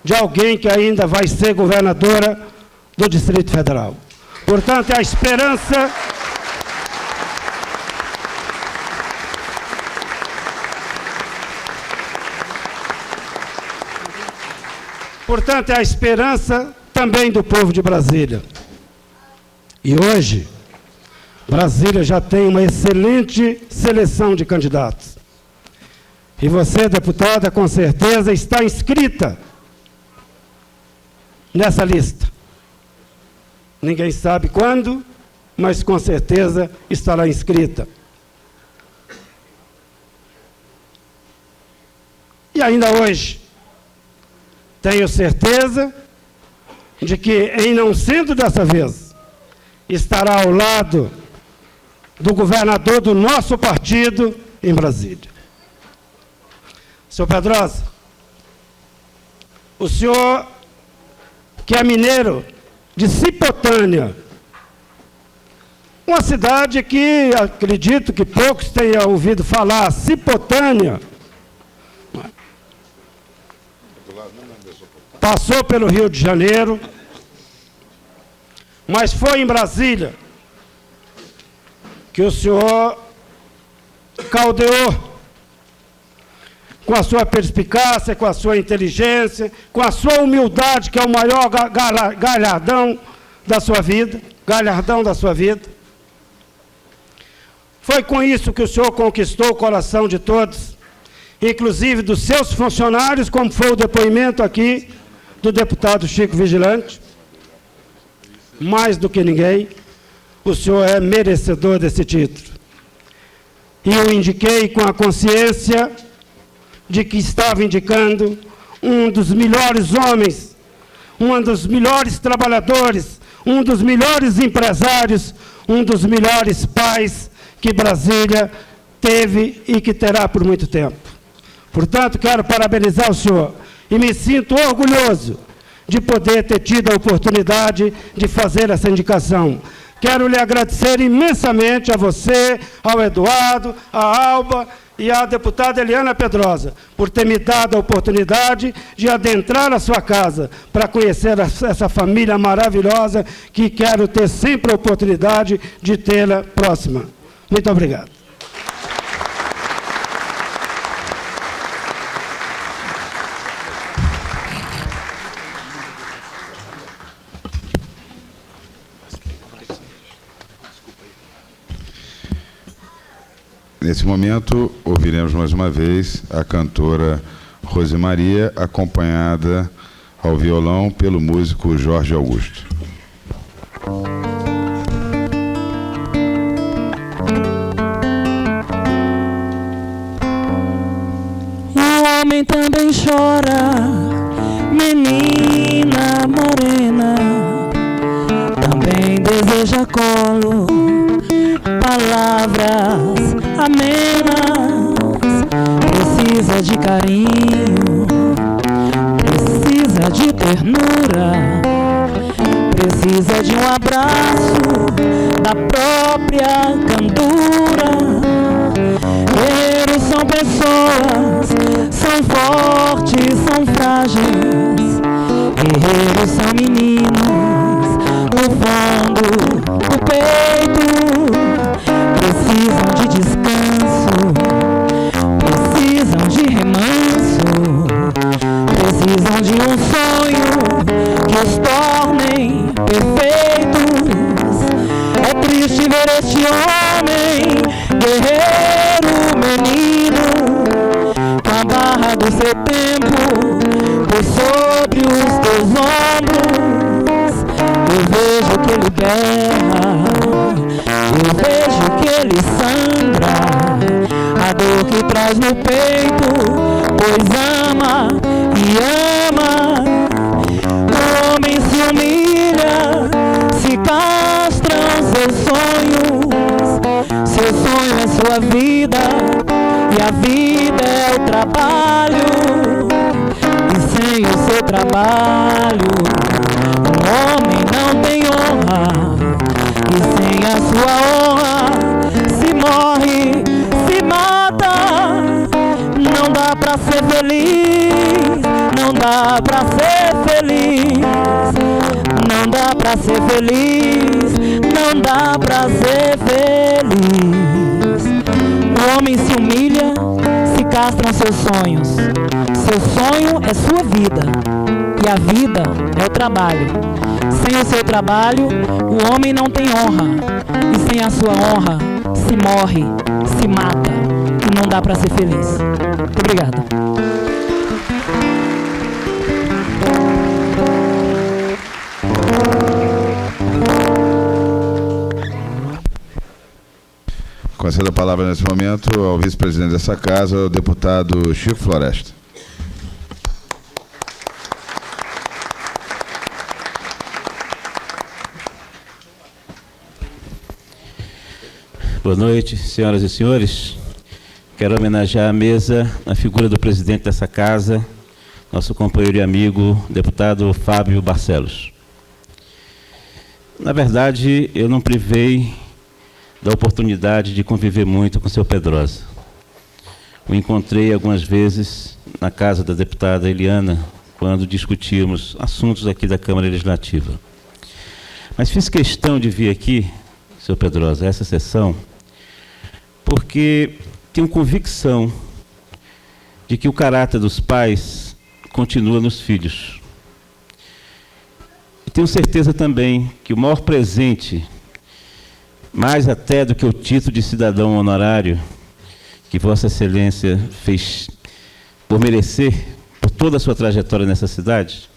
de alguém que ainda vai ser governadora do Distrito Federal. Portanto, é a esperança também do povo de Brasília. E hoje, Brasília já tem uma excelente seleção de candidatos. E você, deputada, com certeza está inscrita nessa lista. Ninguém sabe quando, mas com certeza estará inscrita. E ainda hoje, tenho certeza de que, em não sendo dessa vez, estará ao lado do governador do nosso partido em Brasília. Senhor Pedrosa, o senhor, que é mineiro de Cipotânea, uma cidade que acredito que poucos tenham ouvido falar, Cipotânea, passou pelo Rio de Janeiro, mas foi em Brasília que o senhor caldeou com a sua perspicácia, com a sua inteligência, com a sua humildade, que é o maior galhardão da sua vida, Foi com isso que o senhor conquistou o coração de todos, inclusive dos seus funcionários, como foi o depoimento aqui do deputado Chico Vigilante. Mais do que ninguém, o senhor é merecedor desse título. E eu indiquei com a consciência de que estava indicando um dos melhores homens, um dos melhores trabalhadores, um dos melhores empresários, um dos melhores pais que Brasília teve e que terá por muito tempo. Portanto, quero parabenizar o senhor e me sinto orgulhoso de poder ter tido a oportunidade de fazer essa indicação. Quero lhe agradecer imensamente a você, ao Eduardo, à Alba e à deputada Eliana Pedrosa, por ter me dado a oportunidade de adentrar a sua casa, para conhecer essa família maravilhosa, que quero ter sempre a oportunidade de tê-la próxima. Muito obrigado. Nesse momento, ouviremos mais uma vez a cantora Rosemaria, acompanhada ao violão pelo músico Jorge Augusto. O homem também chora, menina morena, também deseja colo, palavras amenas, precisa de carinho, precisa de ternura, precisa de um abraço da própria própria candura. Guerreiros são pessoas, são fortes, são frágeis. Guerreiros são meninos no fundo do peito. Precisam de descanso, precisam de remanso, precisam de um sonho que os tornem perfeitos. É triste ver este homem, guerreiro, menino, com a barra do seu tempo por sobre os teus ombros. Eu vejo que ele berra, eu vejo que ele sangra, a dor que traz no peito, pois ama e ama. O homem se humilha, se castram seus sonhos. Seu sonho é sua vida, e a vida é o trabalho. E sem o seu trabalho, o homem não tem honra. E sem a sua honra, se morre, se mata. Não dá pra ser feliz, não dá pra ser feliz, não dá pra ser feliz, não dá pra ser feliz. O homem se humilha, se castram seus sonhos. Seu sonho é sua vida, e a vida é o trabalho. Sem o seu trabalho, o homem não tem honra. E sem a sua honra, se morre, se mata. E não dá para ser feliz. Muito obrigada. Concedo a palavra nesse momento ao vice-presidente dessa casa, o deputado Chico Floresta. Boa noite, senhoras e senhores. Quero homenagear a mesa, a figura do presidente dessa casa, nosso companheiro e amigo, deputado Fábio Barcelos. Na verdade, eu não privei da oportunidade de conviver muito com o seu Pedrosa. O encontrei algumas vezes na casa da deputada Eliana, quando discutíamos assuntos aqui da Câmara Legislativa. Mas fiz questão de vir aqui, seu Pedrosa, essa sessão, porque tenho convicção de que o caráter dos pais continua nos filhos. E tenho certeza também que o maior presente, mais até do que o título de cidadão honorário, que Vossa Excelência fez por merecer, por toda a sua trajetória nessa cidade,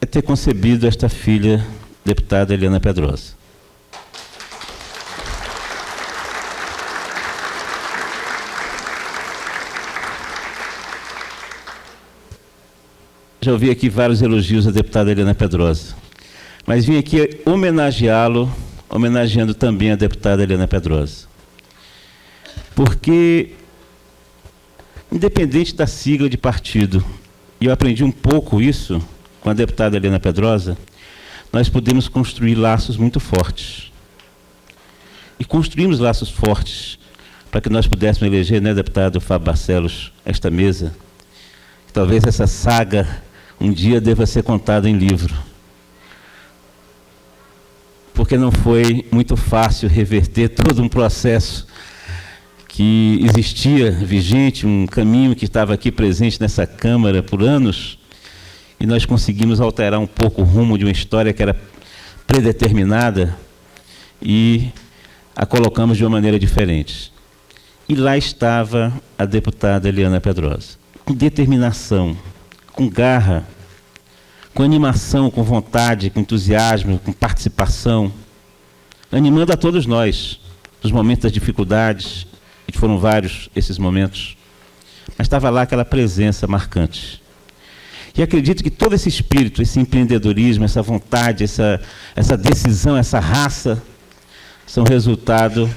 é ter concebido esta filha, deputada Eliana Pedrosa. Já ouvi aqui vários elogios à deputada Eliana Pedrosa, mas vim aqui homenageá-lo, homenageando também a deputada Eliana Pedrosa. Porque, independente da sigla de partido, e eu aprendi um pouco isso com a deputada Eliana Pedrosa, nós podemos construir laços muito fortes. E construímos laços fortes para que nós pudéssemos eleger, né, deputado Fábio Barcelos, esta mesa. Talvez essa saga um dia deva ser contada em livro. Porque não foi muito fácil reverter todo um processo que existia, vigente, um caminho que estava aqui presente nessa Câmara por anos, e nós conseguimos alterar um pouco o rumo de uma história que era predeterminada e a colocamos de uma maneira diferente. E lá estava a deputada Eliana Pedrosa, com determinação, com garra, com animação, com vontade, com entusiasmo, com participação, animando a todos nós, nos momentos das dificuldades, e foram vários esses momentos, mas estava lá aquela presença marcante. E acredito que todo esse espírito, esse empreendedorismo, essa vontade, essa decisão, essa raça, são resultado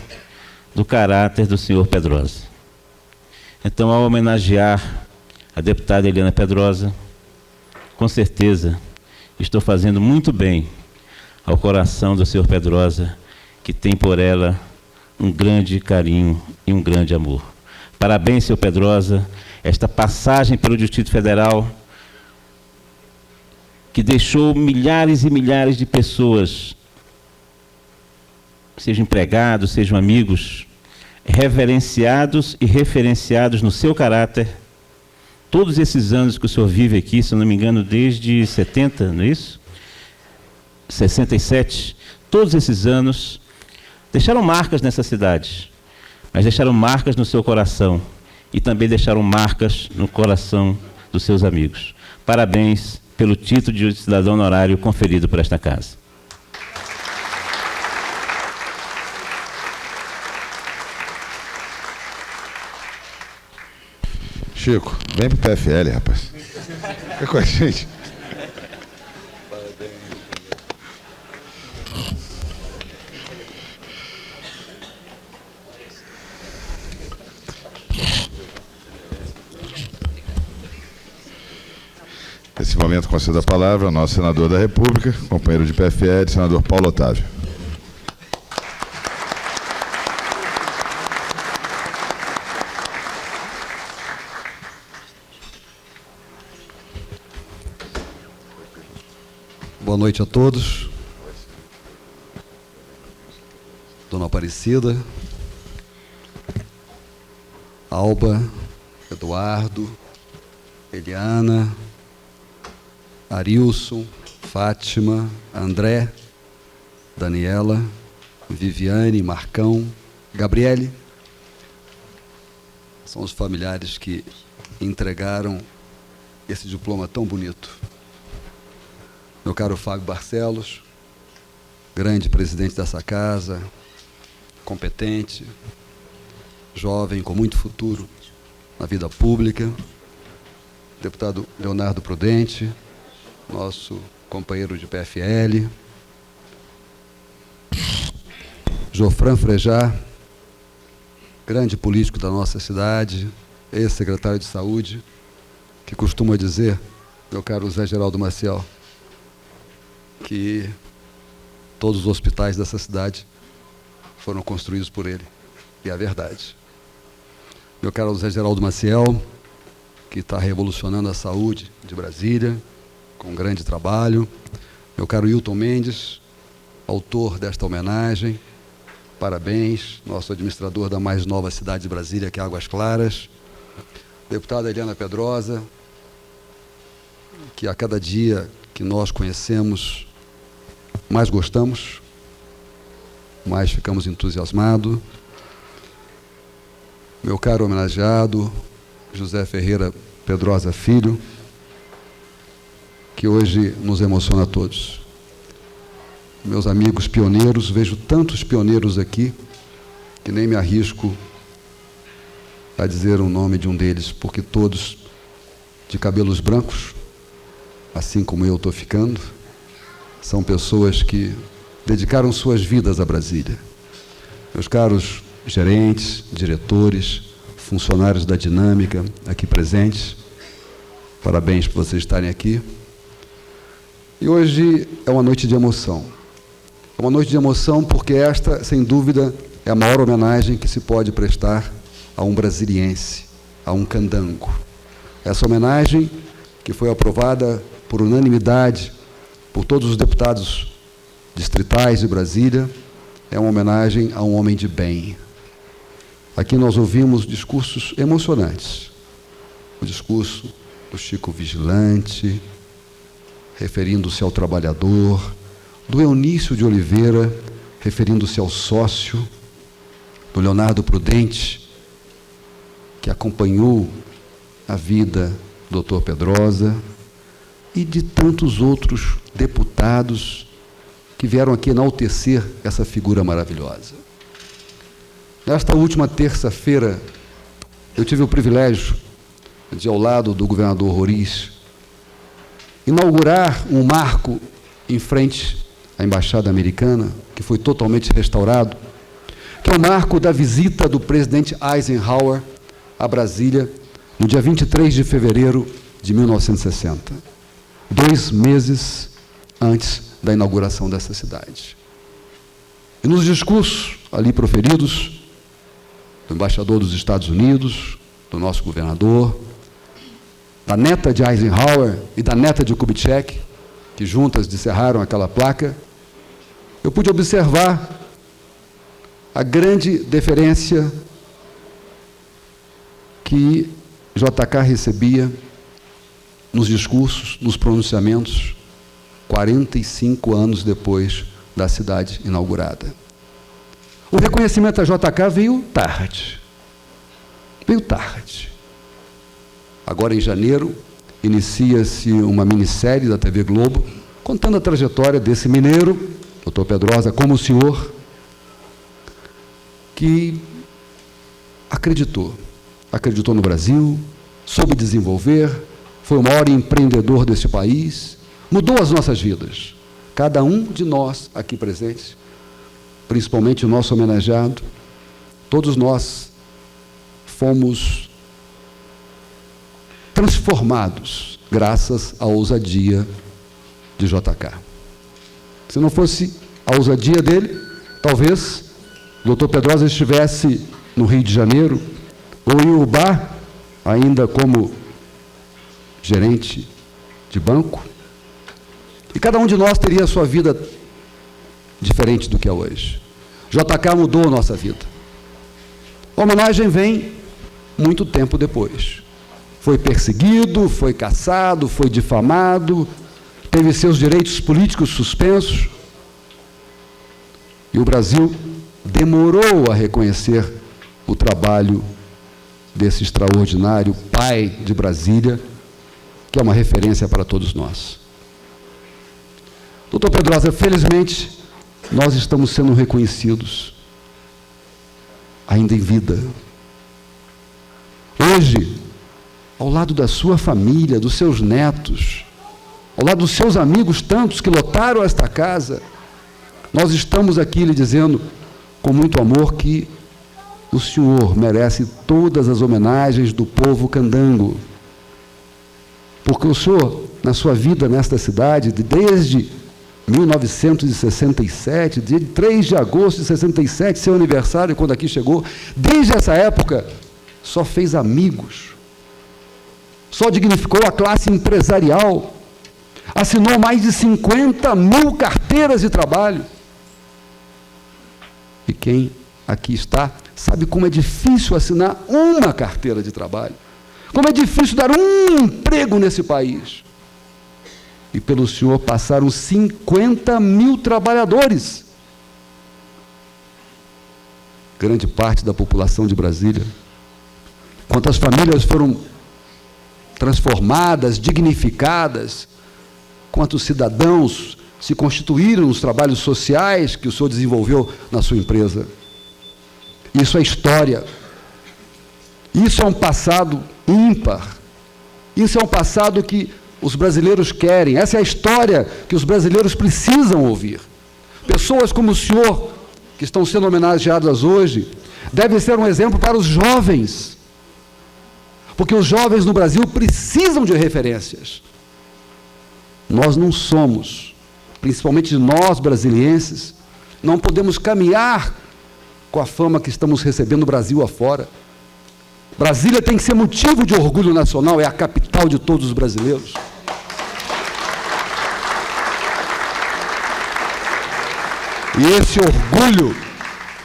do caráter do senhor Pedrosa. Então, ao homenagear a deputada Eliana Pedrosa, com certeza estou fazendo muito bem ao coração do Sr. Pedrosa, que tem por ela um grande carinho e um grande amor. Parabéns, Sr. Pedrosa, esta passagem pelo Distrito Federal que deixou milhares e milhares de pessoas, sejam empregados, sejam amigos, reverenciados e referenciados no seu caráter. Todos esses anos que o senhor vive aqui, se eu não me engano, desde 70, não é isso? 67. Todos esses anos deixaram marcas nessa cidade, mas deixaram marcas no seu coração e também deixaram marcas no coração dos seus amigos. Parabéns pelo título de cidadão honorário conferido por esta casa. Chico, vem pro PFL, rapaz. Fica com a gente. Nesse momento, concedo a palavra ao nosso senador da República, companheiro de PFL, senador Paulo Otávio. Boa noite a todos. Dona Aparecida, Alba, Eduardo, Eliana, Arilson, Fátima, André, Daniela, Viviane, Marcão, Gabriele. São os familiares que entregaram esse diploma tão bonito. Meu caro Fábio Barcelos, grande presidente dessa casa, competente, jovem, com muito futuro na vida pública. Deputado Leonardo Prudente, nosso companheiro de PFL. Jofran Frejá, grande político da nossa cidade, ex-secretário de Saúde, que costuma dizer, meu caro Zé Geraldo Maciel, que todos os hospitais dessa cidade foram construídos por ele. E é a verdade. Meu caro Zé Geraldo Maciel, que está revolucionando a saúde de Brasília, com grande trabalho. Meu caro Hilton Mendes, autor desta homenagem. Parabéns, nosso administrador da mais nova cidade de Brasília, que é Águas Claras. Deputada Eliana Pedrosa, que a cada dia que nós conhecemos, mais gostamos, mais ficamos entusiasmados. Meu caro homenageado, José Ferreira Pedrosa Filho, que hoje nos emociona a todos. Meus amigos pioneiros, vejo tantos pioneiros aqui, que nem me arrisco a dizer o nome de um deles, porque todos de cabelos brancos, assim como eu estou ficando, são pessoas que dedicaram suas vidas a Brasília. Meus caros gerentes, diretores, funcionários da Dinâmica aqui presentes, parabéns por vocês estarem aqui. E hoje é uma noite de emoção. É uma noite de emoção porque esta, sem dúvida, é a maior homenagem que se pode prestar a um brasiliense, a um candango. Essa homenagem, que foi aprovada por unanimidade por todos os deputados distritais de Brasília, é uma homenagem a um homem de bem. Aqui nós ouvimos discursos emocionantes. O discurso do Chico Vigilante, referindo-se ao trabalhador, do Eunício de Oliveira, referindo-se ao sócio, do Leonardo Prudente, que acompanhou a vida do Dr. Pedrosa, e de tantos outros deputados que vieram aqui enaltecer essa figura maravilhosa. Nesta última terça-feira, eu tive o privilégio de, ao lado do governador Roriz, inaugurar um marco em frente à Embaixada Americana, que foi totalmente restaurado, que é o marco da visita do presidente Eisenhower a Brasília, no dia 23 de fevereiro de 1960, 2 meses antes da inauguração dessa cidade. E nos discursos ali proferidos, do embaixador dos Estados Unidos, do nosso governador, da neta de Eisenhower e da neta de Kubitschek, que juntas descerraram aquela placa, eu pude observar a grande deferência que JK recebia nos discursos, nos pronunciamentos, 45 anos depois da cidade inaugurada. O reconhecimento a JK veio tarde. Veio tarde. Agora, em janeiro, inicia-se uma minissérie da TV Globo, contando a trajetória desse mineiro, Dr. Pedrosa, como o senhor, que acreditou no Brasil, soube desenvolver, foi o maior empreendedor desse país, mudou as nossas vidas. Cada um de nós aqui presentes, principalmente o nosso homenageado, todos nós fomos transformados graças à ousadia de JK. Se não fosse a ousadia dele, talvez o Dr. Pedrosa estivesse no Rio de Janeiro ou em Ubá, ainda como gerente de banco, e cada um de nós teria a sua vida diferente do que é hoje. JK mudou a nossa vida. A homenagem vem muito tempo depois. Foi perseguido, foi caçado, foi difamado, teve seus direitos políticos suspensos, e o Brasil demorou a reconhecer o trabalho desse extraordinário pai de Brasília, que é uma referência para todos nós. Doutor Pedrosa, felizmente, nós estamos sendo reconhecidos, ainda em vida. Hoje, ao lado da sua família, dos seus netos, ao lado dos seus amigos, tantos que lotaram esta casa, nós estamos aqui lhe dizendo, com muito amor, que o senhor merece todas as homenagens do povo candango. Porque o senhor, na sua vida nesta cidade, desde 1967, dia 3 de agosto de 67, seu aniversário, quando aqui chegou, desde essa época, só fez amigos, só dignificou a classe empresarial, assinou mais de 50 mil carteiras de trabalho. E quem aqui está sabe como é difícil assinar uma carteira de trabalho, como é difícil dar um emprego nesse país. E pelo senhor passaram 50 mil trabalhadores. Grande parte da população de Brasília. Quantas famílias foram transformadas, dignificadas, quantos cidadãos se constituíram nos trabalhos sociais que o senhor desenvolveu na sua empresa. Isso é história. Isso é um passado ímpar. Isso é um passado que os brasileiros querem. Essa é a história que os brasileiros precisam ouvir. Pessoas como o senhor, que estão sendo homenageadas hoje, devem ser um exemplo para os jovens. Porque os jovens no Brasil precisam de referências. Nós não somos, principalmente nós brasilienses, não podemos caminhar com a fama que estamos recebendo no Brasil afora. Brasília tem que ser motivo de orgulho nacional, é a capital de todos os brasileiros. E esse orgulho,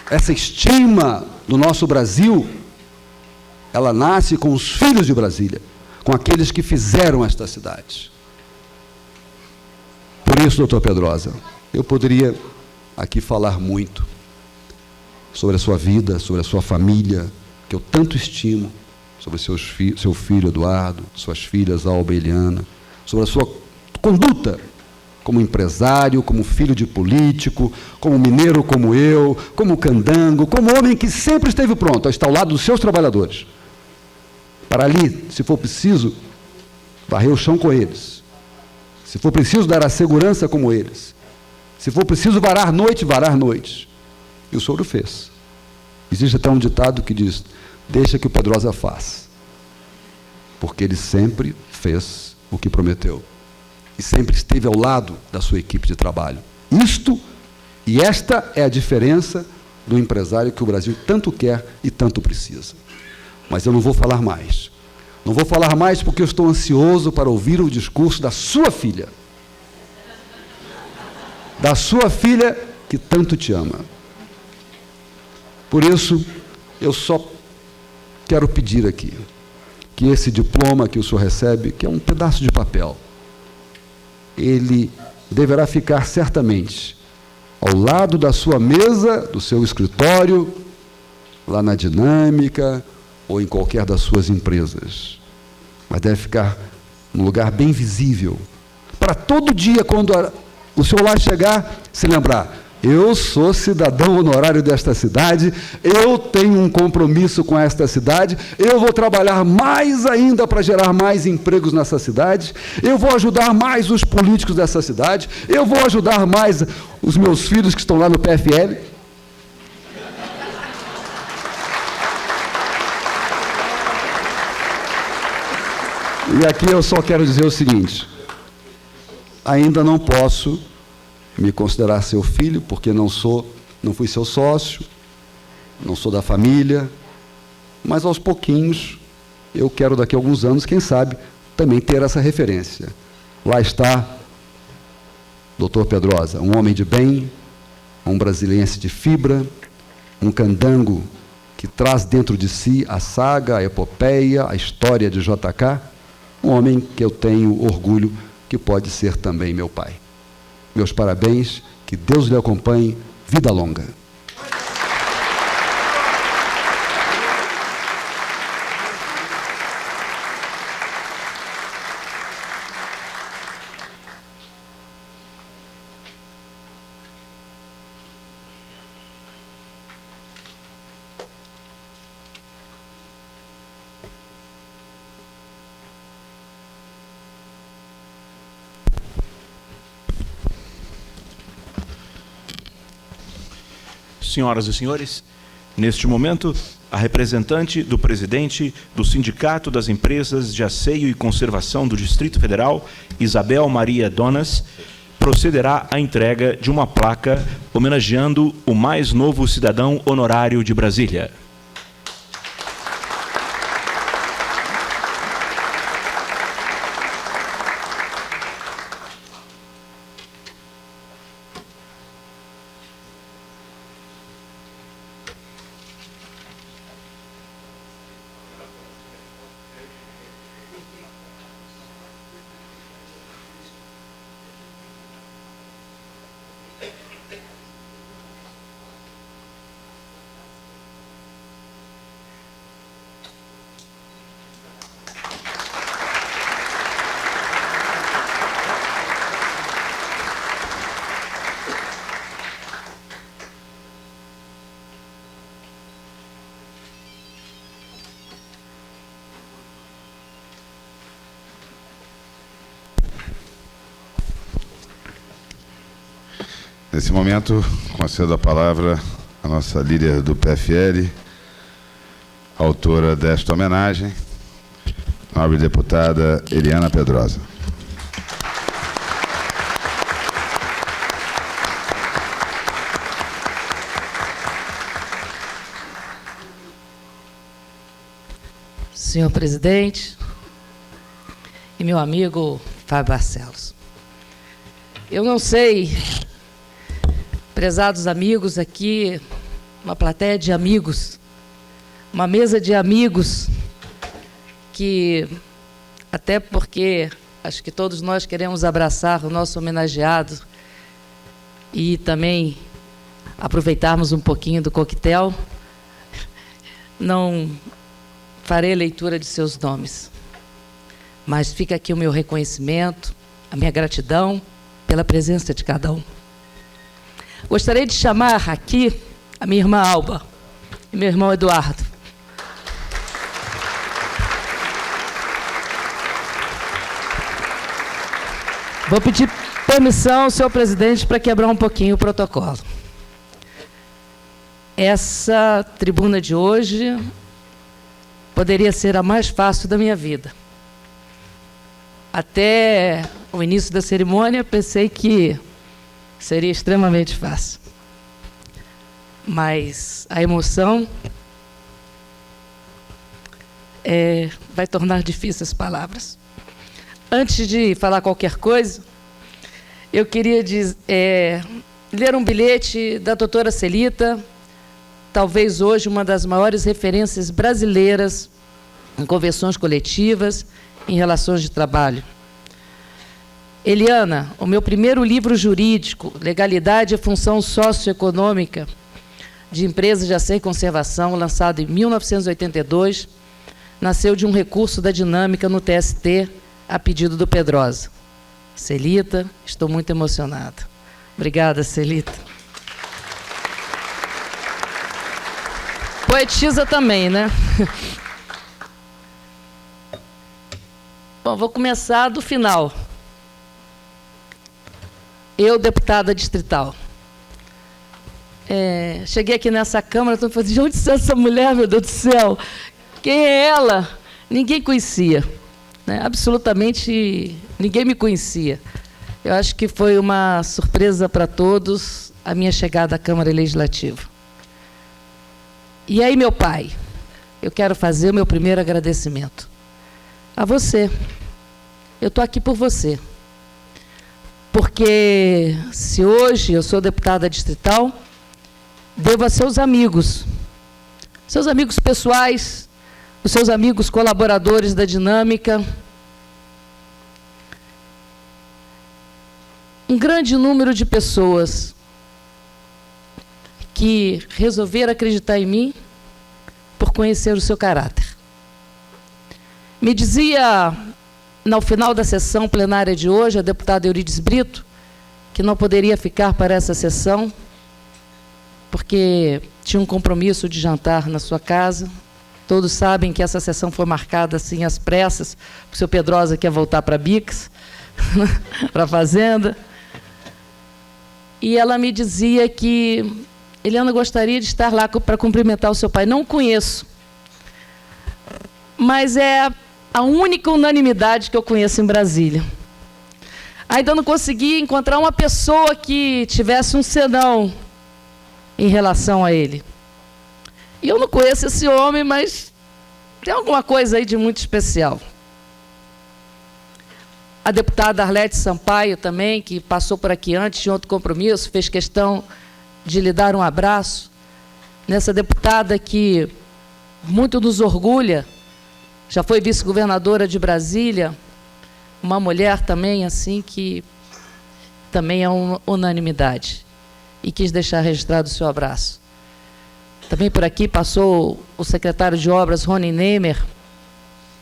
essa estima do nosso Brasil, ela nasce com os filhos de Brasília, com aqueles que fizeram esta cidade. Por isso, doutor Pedrosa, eu poderia aqui falar muito sobre a sua vida, sobre a sua família, que eu tanto estimo, sobre seu filho Eduardo, suas filhas Alba e Eliana, sobre a sua conduta como empresário, como filho de político, como mineiro como eu, como candango, como homem que sempre esteve pronto a estar ao lado dos seus trabalhadores, para ali, se for preciso, varrer o chão com eles, se for preciso dar a segurança como eles, se for preciso varar noites. E o senhor o fez. Existe até um ditado que diz: deixa que o Pedrosa faça, porque ele sempre fez o que prometeu. e sempre esteve ao lado da sua equipe de trabalho. Esta é a diferença do empresário que o Brasil tanto quer e tanto precisa. Mas eu não vou falar mais. Não vou falar mais porque eu estou ansioso para ouvir o discurso da sua filha. Da sua filha que tanto te ama. Por isso, eu só quero pedir aqui que esse diploma que o senhor recebe, que é um pedaço de papel, ele deverá ficar certamente ao lado da sua mesa, do seu escritório, lá na Dinâmica ou em qualquer das suas empresas. Mas deve ficar num lugar bem visível, para todo dia, quando o senhor lá chegar, se lembrar: eu sou cidadão honorário desta cidade, eu tenho um compromisso com esta cidade, eu vou trabalhar mais ainda para gerar mais empregos nessa cidade, eu vou ajudar mais os políticos dessa cidade, eu vou ajudar mais os meus filhos que estão lá no PFL. E aqui eu só quero dizer o seguinte: ainda não posso me considerar seu filho, porque não fui seu sócio, não sou da família, mas aos pouquinhos eu quero, daqui a alguns anos, quem sabe, também ter essa referência. Lá está Dr. Pedrosa, um homem de bem, um brasiliense de fibra, um candango que traz dentro de si a saga, a epopeia, a história de JK, um homem que eu tenho orgulho que pode ser também meu pai. Meus parabéns, que Deus lhe acompanhe, vida longa. Senhoras e senhores, neste momento, a representante do presidente do Sindicato das Empresas de Asseio e Conservação do Distrito Federal, Isabel Maria Donas, procederá à entrega de uma placa homenageando o mais novo cidadão honorário de Brasília. Nesse momento, concedo a palavra à nossa líder do PFL, autora desta homenagem, nobre deputada Eliana Pedrosa. Senhor presidente e meu amigo Fábio Barcelos, eu não sei, prezados amigos aqui, uma plateia de amigos, uma mesa de amigos, que até porque acho que todos nós queremos abraçar o nosso homenageado e também aproveitarmos um pouquinho do coquetel, não farei leitura de seus nomes, mas fica aqui o meu reconhecimento, a minha gratidão pela presença de cada um. Gostaria de chamar aqui a minha irmã Alba e meu irmão Eduardo. Vou pedir permissão, senhor presidente, para quebrar um pouquinho o protocolo. Essa tribuna de hoje poderia ser a mais fácil da minha vida. até o início da cerimônia, pensei que seria extremamente fácil. Mas a emoção vai tornar difíceis as palavras. Antes de falar qualquer coisa, eu queria ler um bilhete da doutora Celita, talvez hoje uma das maiores referências brasileiras em convenções coletivas, em relações de trabalho. Eliana, o meu primeiro livro jurídico, Legalidade e Função Socioeconômica de Empresas de Ação e Conservação, lançado em 1982, nasceu de um recurso da dinâmica no TST, a pedido do Pedrosa. Celita, estou muito emocionada. Obrigada, Celita. Poetisa também, né? Bom, vou começar do final. Eu, deputada distrital. Cheguei aqui nessa Câmara, estou falando, de onde está essa mulher, meu Deus do céu? Quem é ela? Ninguém conhecia. Né? Absolutamente ninguém me conhecia. Eu acho que foi uma surpresa para todos a minha chegada à Câmara Legislativa. E aí, meu pai, eu quero fazer o meu primeiro agradecimento. A você. Eu estou aqui por você. Porque se hoje eu sou deputada distrital, devo a seus amigos pessoais, os seus amigos colaboradores da Dinâmica, um grande número de pessoas que resolveram acreditar em mim por conhecer o seu caráter. Me dizia, no final da sessão plenária de hoje, a deputada Eurides Brito, que não poderia ficar para essa sessão, porque tinha um compromisso de jantar na sua casa. Todos sabem que essa sessão foi marcada assim às pressas, porque o senhor Pedrosa quer voltar para Bix, para a Fazenda. E ela me dizia que Eliana gostaria de estar lá para cumprimentar o seu pai. Não o conheço, mas é a única unanimidade que eu conheço em Brasília. Ainda não consegui encontrar uma pessoa que tivesse um senão em relação a ele. E eu não conheço esse homem, mas tem alguma coisa aí de muito especial. A deputada Arlete Sampaio também, que passou por aqui antes de outro compromisso, fez questão de lhe dar um abraço. Nessa deputada que muito nos orgulha, já foi vice-governadora de Brasília, uma mulher também assim que também é uma unanimidade. E quis deixar registrado o seu abraço. Também por aqui passou o secretário de Obras, Rony Neymer,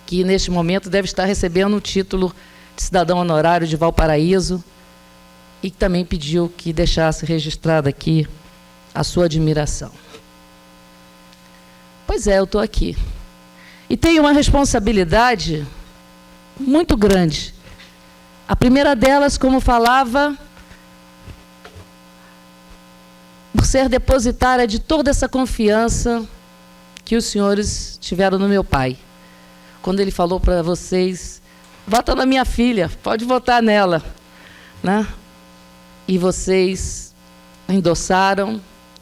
que neste momento deve estar recebendo o título de cidadão honorário de Valparaíso, e que também pediu que deixasse registrada aqui a sua admiração. Pois é, eu estou aqui. E tenho uma responsabilidade muito grande. A primeira delas, como falava, por ser depositária de toda essa confiança que os senhores tiveram no meu pai. Quando ele falou para vocês, vota na minha filha, pode votar nela. Né? E vocês endossaram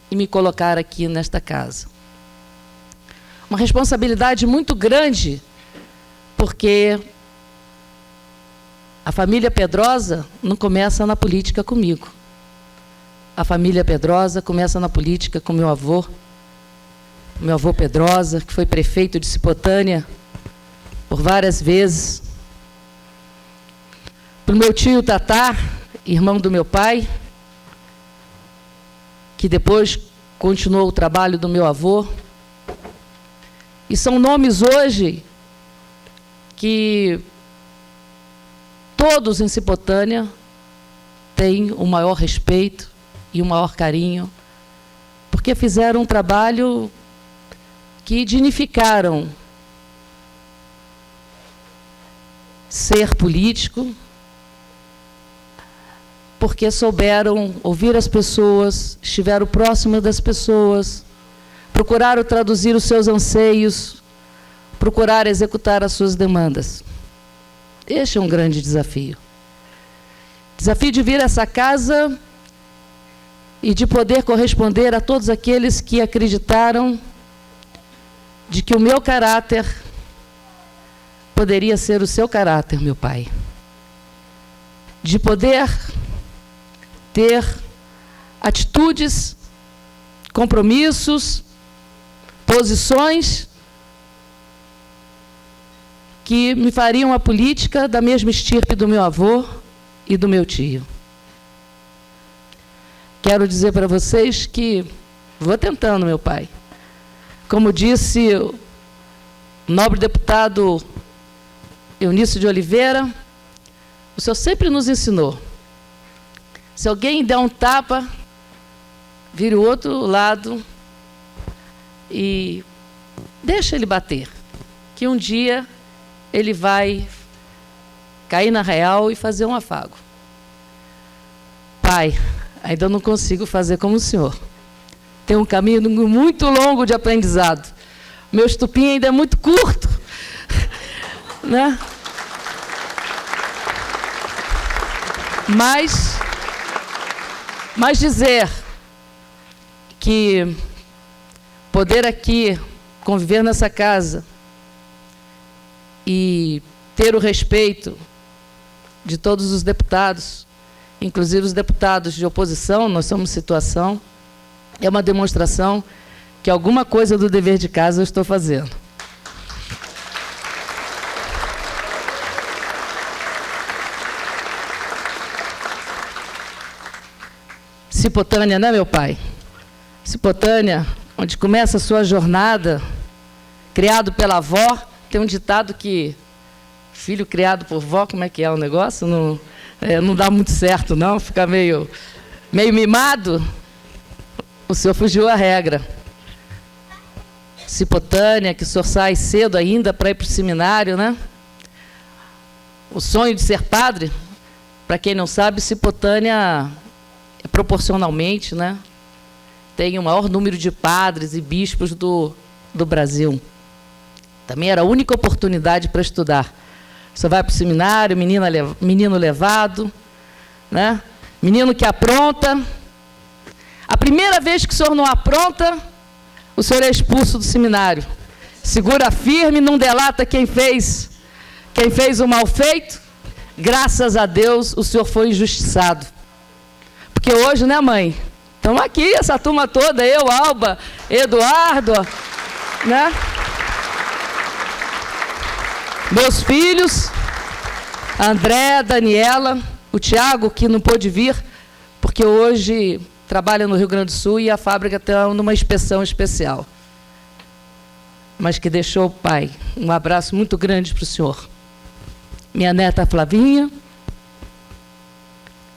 e me colocaram aqui nesta casa. Uma responsabilidade muito grande, porque a família Pedrosa não começa na política comigo. A família Pedrosa começa na política com meu avô Pedrosa, que foi prefeito de Cipotânea por várias vezes. Para o meu tio Tatá, irmão do meu pai, que depois continuou o trabalho do meu avô. E são nomes hoje que todos em Cipotânea têm o maior respeito e o maior carinho, porque fizeram um trabalho que dignificaram ser político, porque souberam ouvir as pessoas, estiveram próximo das pessoas, procuraram traduzir os seus anseios, procuraram executar as suas demandas. Este é um grande desafio. Desafio de vir a essa casa e de poder corresponder a todos aqueles que acreditaram de que o meu caráter poderia ser o seu caráter, meu pai. De poder ter atitudes, compromissos, posições que me fariam a política da mesma estirpe do meu avô e do meu tio. Quero dizer para vocês que vou tentando, meu pai. Como disse o nobre deputado Eunício de Oliveira, o senhor sempre nos ensinou: se alguém der um tapa, vire o outro lado e deixa ele bater, que um dia ele vai cair na real e fazer um afago. Pai, ainda não consigo fazer como o senhor. Tem um caminho muito longo de aprendizado. Meu estupim ainda é muito curto, né? Mas dizer que poder aqui conviver nessa casa e ter o respeito de todos os deputados, inclusive os deputados de oposição, nós somos situação, é uma demonstração que alguma coisa do dever de casa eu estou fazendo. Cipotânia, né, meu pai? Cipotânia, onde começa a sua jornada, criado pela avó. Tem um ditado que filho criado por vó, como é que é o negócio? Não dá muito certo, não, fica meio mimado. O senhor fugiu à regra. Cipotânia, que o senhor sai cedo ainda para ir para o seminário, né? O sonho de ser padre, para quem não sabe, Cipotânia é proporcionalmente, né? Tem o maior número de padres e bispos do Brasil. Também era a única oportunidade para estudar. Você vai para o seminário, menino levado, né? Menino que apronta. A primeira vez que o senhor não apronta, o senhor é expulso do seminário. Segura firme, não delata quem fez o mal feito. Graças a Deus, o senhor foi injustiçado. Porque hoje, né, mãe? Estamos aqui, essa turma toda, eu, Alba, Eduardo, né? Meus filhos, André, Daniela, o Tiago, que não pôde vir, porque hoje trabalha no Rio Grande do Sul e a fábrica está numa inspeção especial. Mas que deixou, pai, um abraço muito grande para o senhor. Minha neta Flavinha,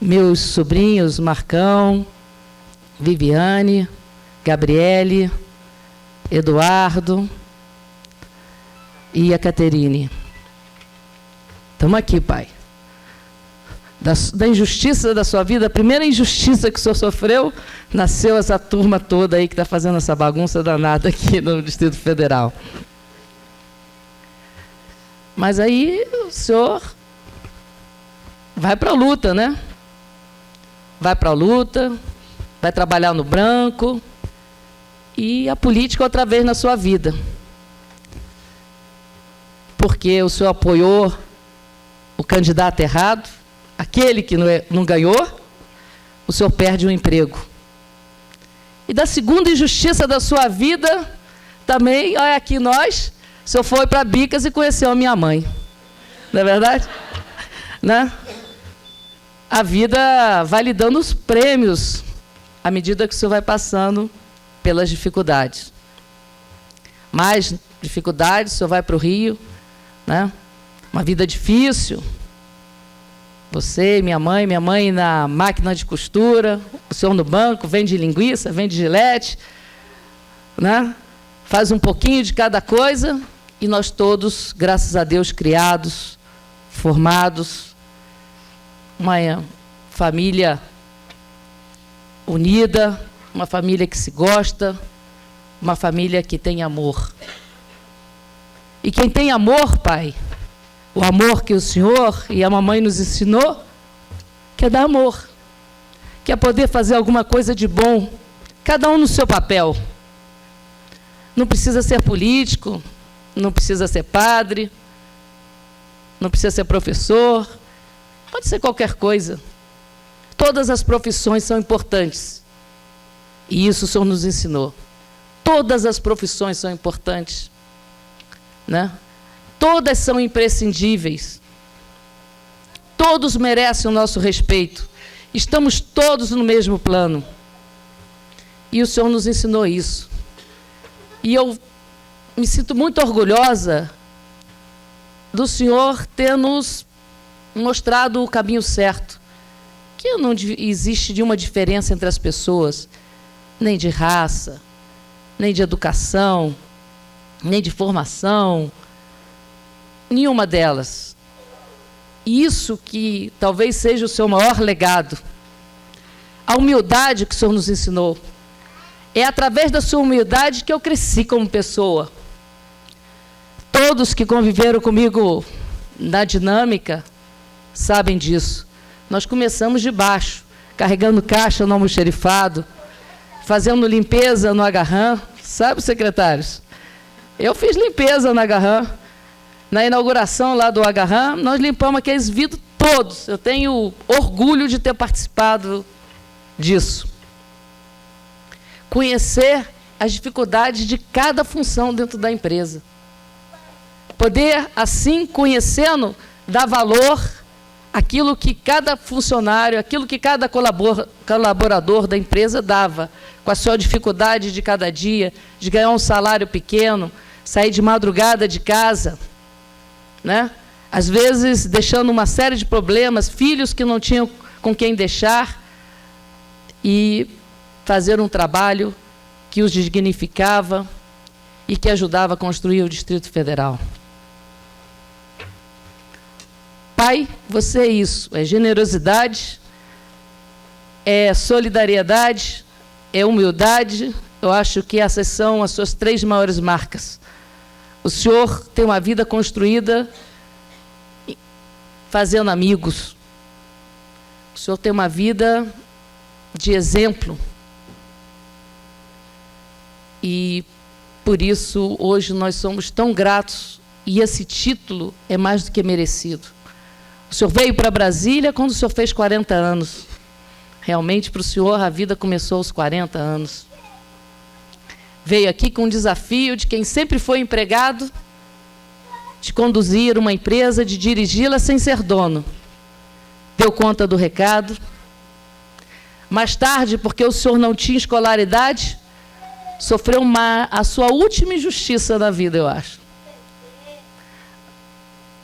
meus sobrinhos Marcão, Viviane, Gabriele, Eduardo e a Caterine. Estamos aqui, pai. Da injustiça da sua vida, a primeira injustiça que o senhor sofreu, nasceu essa turma toda aí que está fazendo essa bagunça danada aqui no Distrito Federal. Mas aí o senhor vai para a luta, né? Vai para a luta, vai trabalhar no branco e a política outra vez na sua vida. Porque o senhor apoiou o candidato errado, aquele que não ganhou, o senhor perde o emprego. E da segunda injustiça da sua vida, também, olha aqui nós, o senhor foi para Bicas e conheceu a minha mãe. Não é verdade? Né? A vida vai lhe dando os prêmios à medida que o senhor vai passando pelas dificuldades. Mais dificuldades, o senhor vai para o Rio, né? Uma vida difícil. Você, minha mãe na máquina de costura, o senhor no banco, vende linguiça, vende gilete, né? Faz um pouquinho de cada coisa e nós todos, graças a Deus, criados, formados, uma família unida, uma família que se gosta, uma família que tem amor. E quem tem amor, pai, o amor que o senhor e a mamãe nos ensinou, que é dar amor, que é poder fazer alguma coisa de bom, cada um no seu papel. Não precisa ser político, não precisa ser padre, não precisa ser professor, pode ser qualquer coisa. Todas as profissões são importantes. E isso o senhor nos ensinou. Todas as profissões são importantes, né? Todas são imprescindíveis. Todos merecem o nosso respeito. Estamos todos no mesmo plano. E o senhor nos ensinou isso. E eu me sinto muito orgulhosa do senhor ter nos mostrado o caminho certo. Que não existe nenhuma diferença entre as pessoas, nem de raça, nem de educação, nem de formação, nenhuma delas. E isso que talvez seja o seu maior legado. A humildade que o senhor nos ensinou. É através da sua humildade que eu cresci como pessoa. Todos que conviveram comigo na dinâmica sabem disso. Nós começamos de baixo, carregando caixa no almoxerifado, fazendo limpeza no agarrão. Sabe, secretários? Eu fiz limpeza no agarrão. Na inauguração lá do agarrão, nós limpamos aqueles vidros todos. Eu tenho orgulho de ter participado disso. Conhecer as dificuldades de cada função dentro da empresa. Poder, assim, conhecendo, dar valor àquilo que cada funcionário, aquilo que cada colaborador da empresa dava, com a sua dificuldade de cada dia, de ganhar um salário pequeno, sair de madrugada de casa, né? Às vezes deixando uma série de problemas, filhos que não tinham com quem deixar, e fazer um trabalho que os dignificava e que ajudava a construir o Distrito Federal. Pai, você é isso, é generosidade, é solidariedade, é humildade. Eu acho que essas são as suas 3 maiores marcas. O senhor tem uma vida construída fazendo amigos. O senhor tem uma vida de exemplo. E, por isso, hoje nós somos tão gratos, e esse título é mais do que merecido. O senhor veio para Brasília quando o senhor fez 40 anos. Realmente, para o senhor, a vida começou aos 40 anos. Veio aqui com o desafio de quem sempre foi empregado, de conduzir uma empresa, de dirigi-la sem ser dono. Deu conta do recado. Mais tarde, porque o senhor não tinha escolaridade, sofreu a sua última injustiça na vida, eu acho.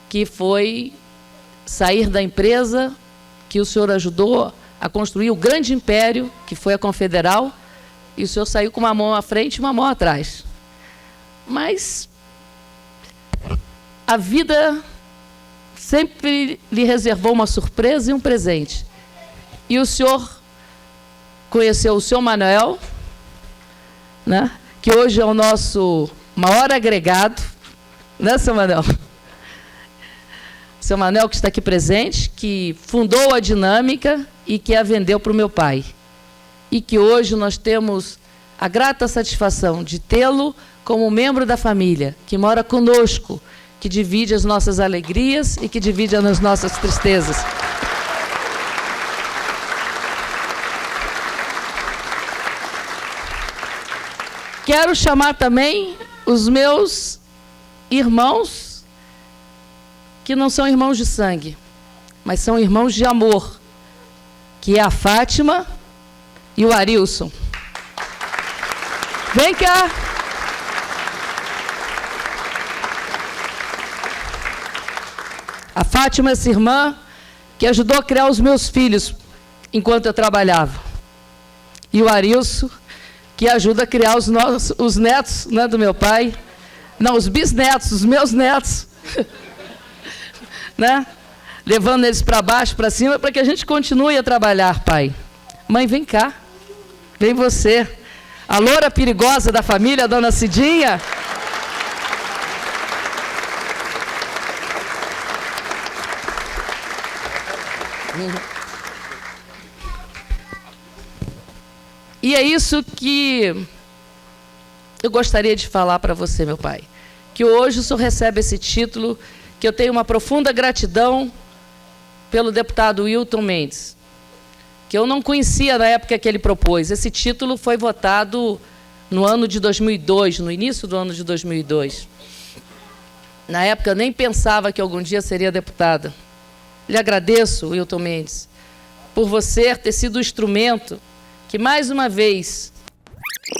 Que foi sair da empresa que o senhor ajudou a construir o grande império, que foi a Confederal, e o senhor saiu com uma mão à frente e uma mão atrás. Mas a vida sempre lhe reservou uma surpresa e um presente. E o senhor conheceu o seu Manuel, né, que hoje é o nosso maior agregado, né, seu Manuel? Seu Manuel, que está aqui presente, que fundou a Dinâmica e que a vendeu para o meu pai. E que hoje nós temos a grata satisfação de tê-lo como membro da família, que mora conosco, que divide as nossas alegrias e que divide as nossas tristezas. Quero chamar também os meus irmãos, que não são irmãos de sangue, mas são irmãos de amor, que é a Fátima e o Arilson. Vem cá. A Fátima, essa irmã, que ajudou a criar os meus filhos enquanto eu trabalhava. E o Arilson, que ajuda a criar os netos, né, do meu pai. Não, os bisnetos, os meus netos. Né? Levando eles para baixo, para cima, para que a gente continue a trabalhar, pai. Mãe, vem cá. Vem você. A loura perigosa da família, a dona Cidinha. E é isso que eu gostaria de falar para você, meu pai. Que hoje o senhor recebe esse título, que eu tenho uma profunda gratidão pelo deputado Wilton Mendes, que eu não conhecia na época que ele propôs. Esse título foi votado no ano de 2002, no início do ano de 2002. Na época eu nem pensava que algum dia seria deputada. Lhe agradeço, Wilton Mendes, por você ter sido o instrumento que, mais uma vez,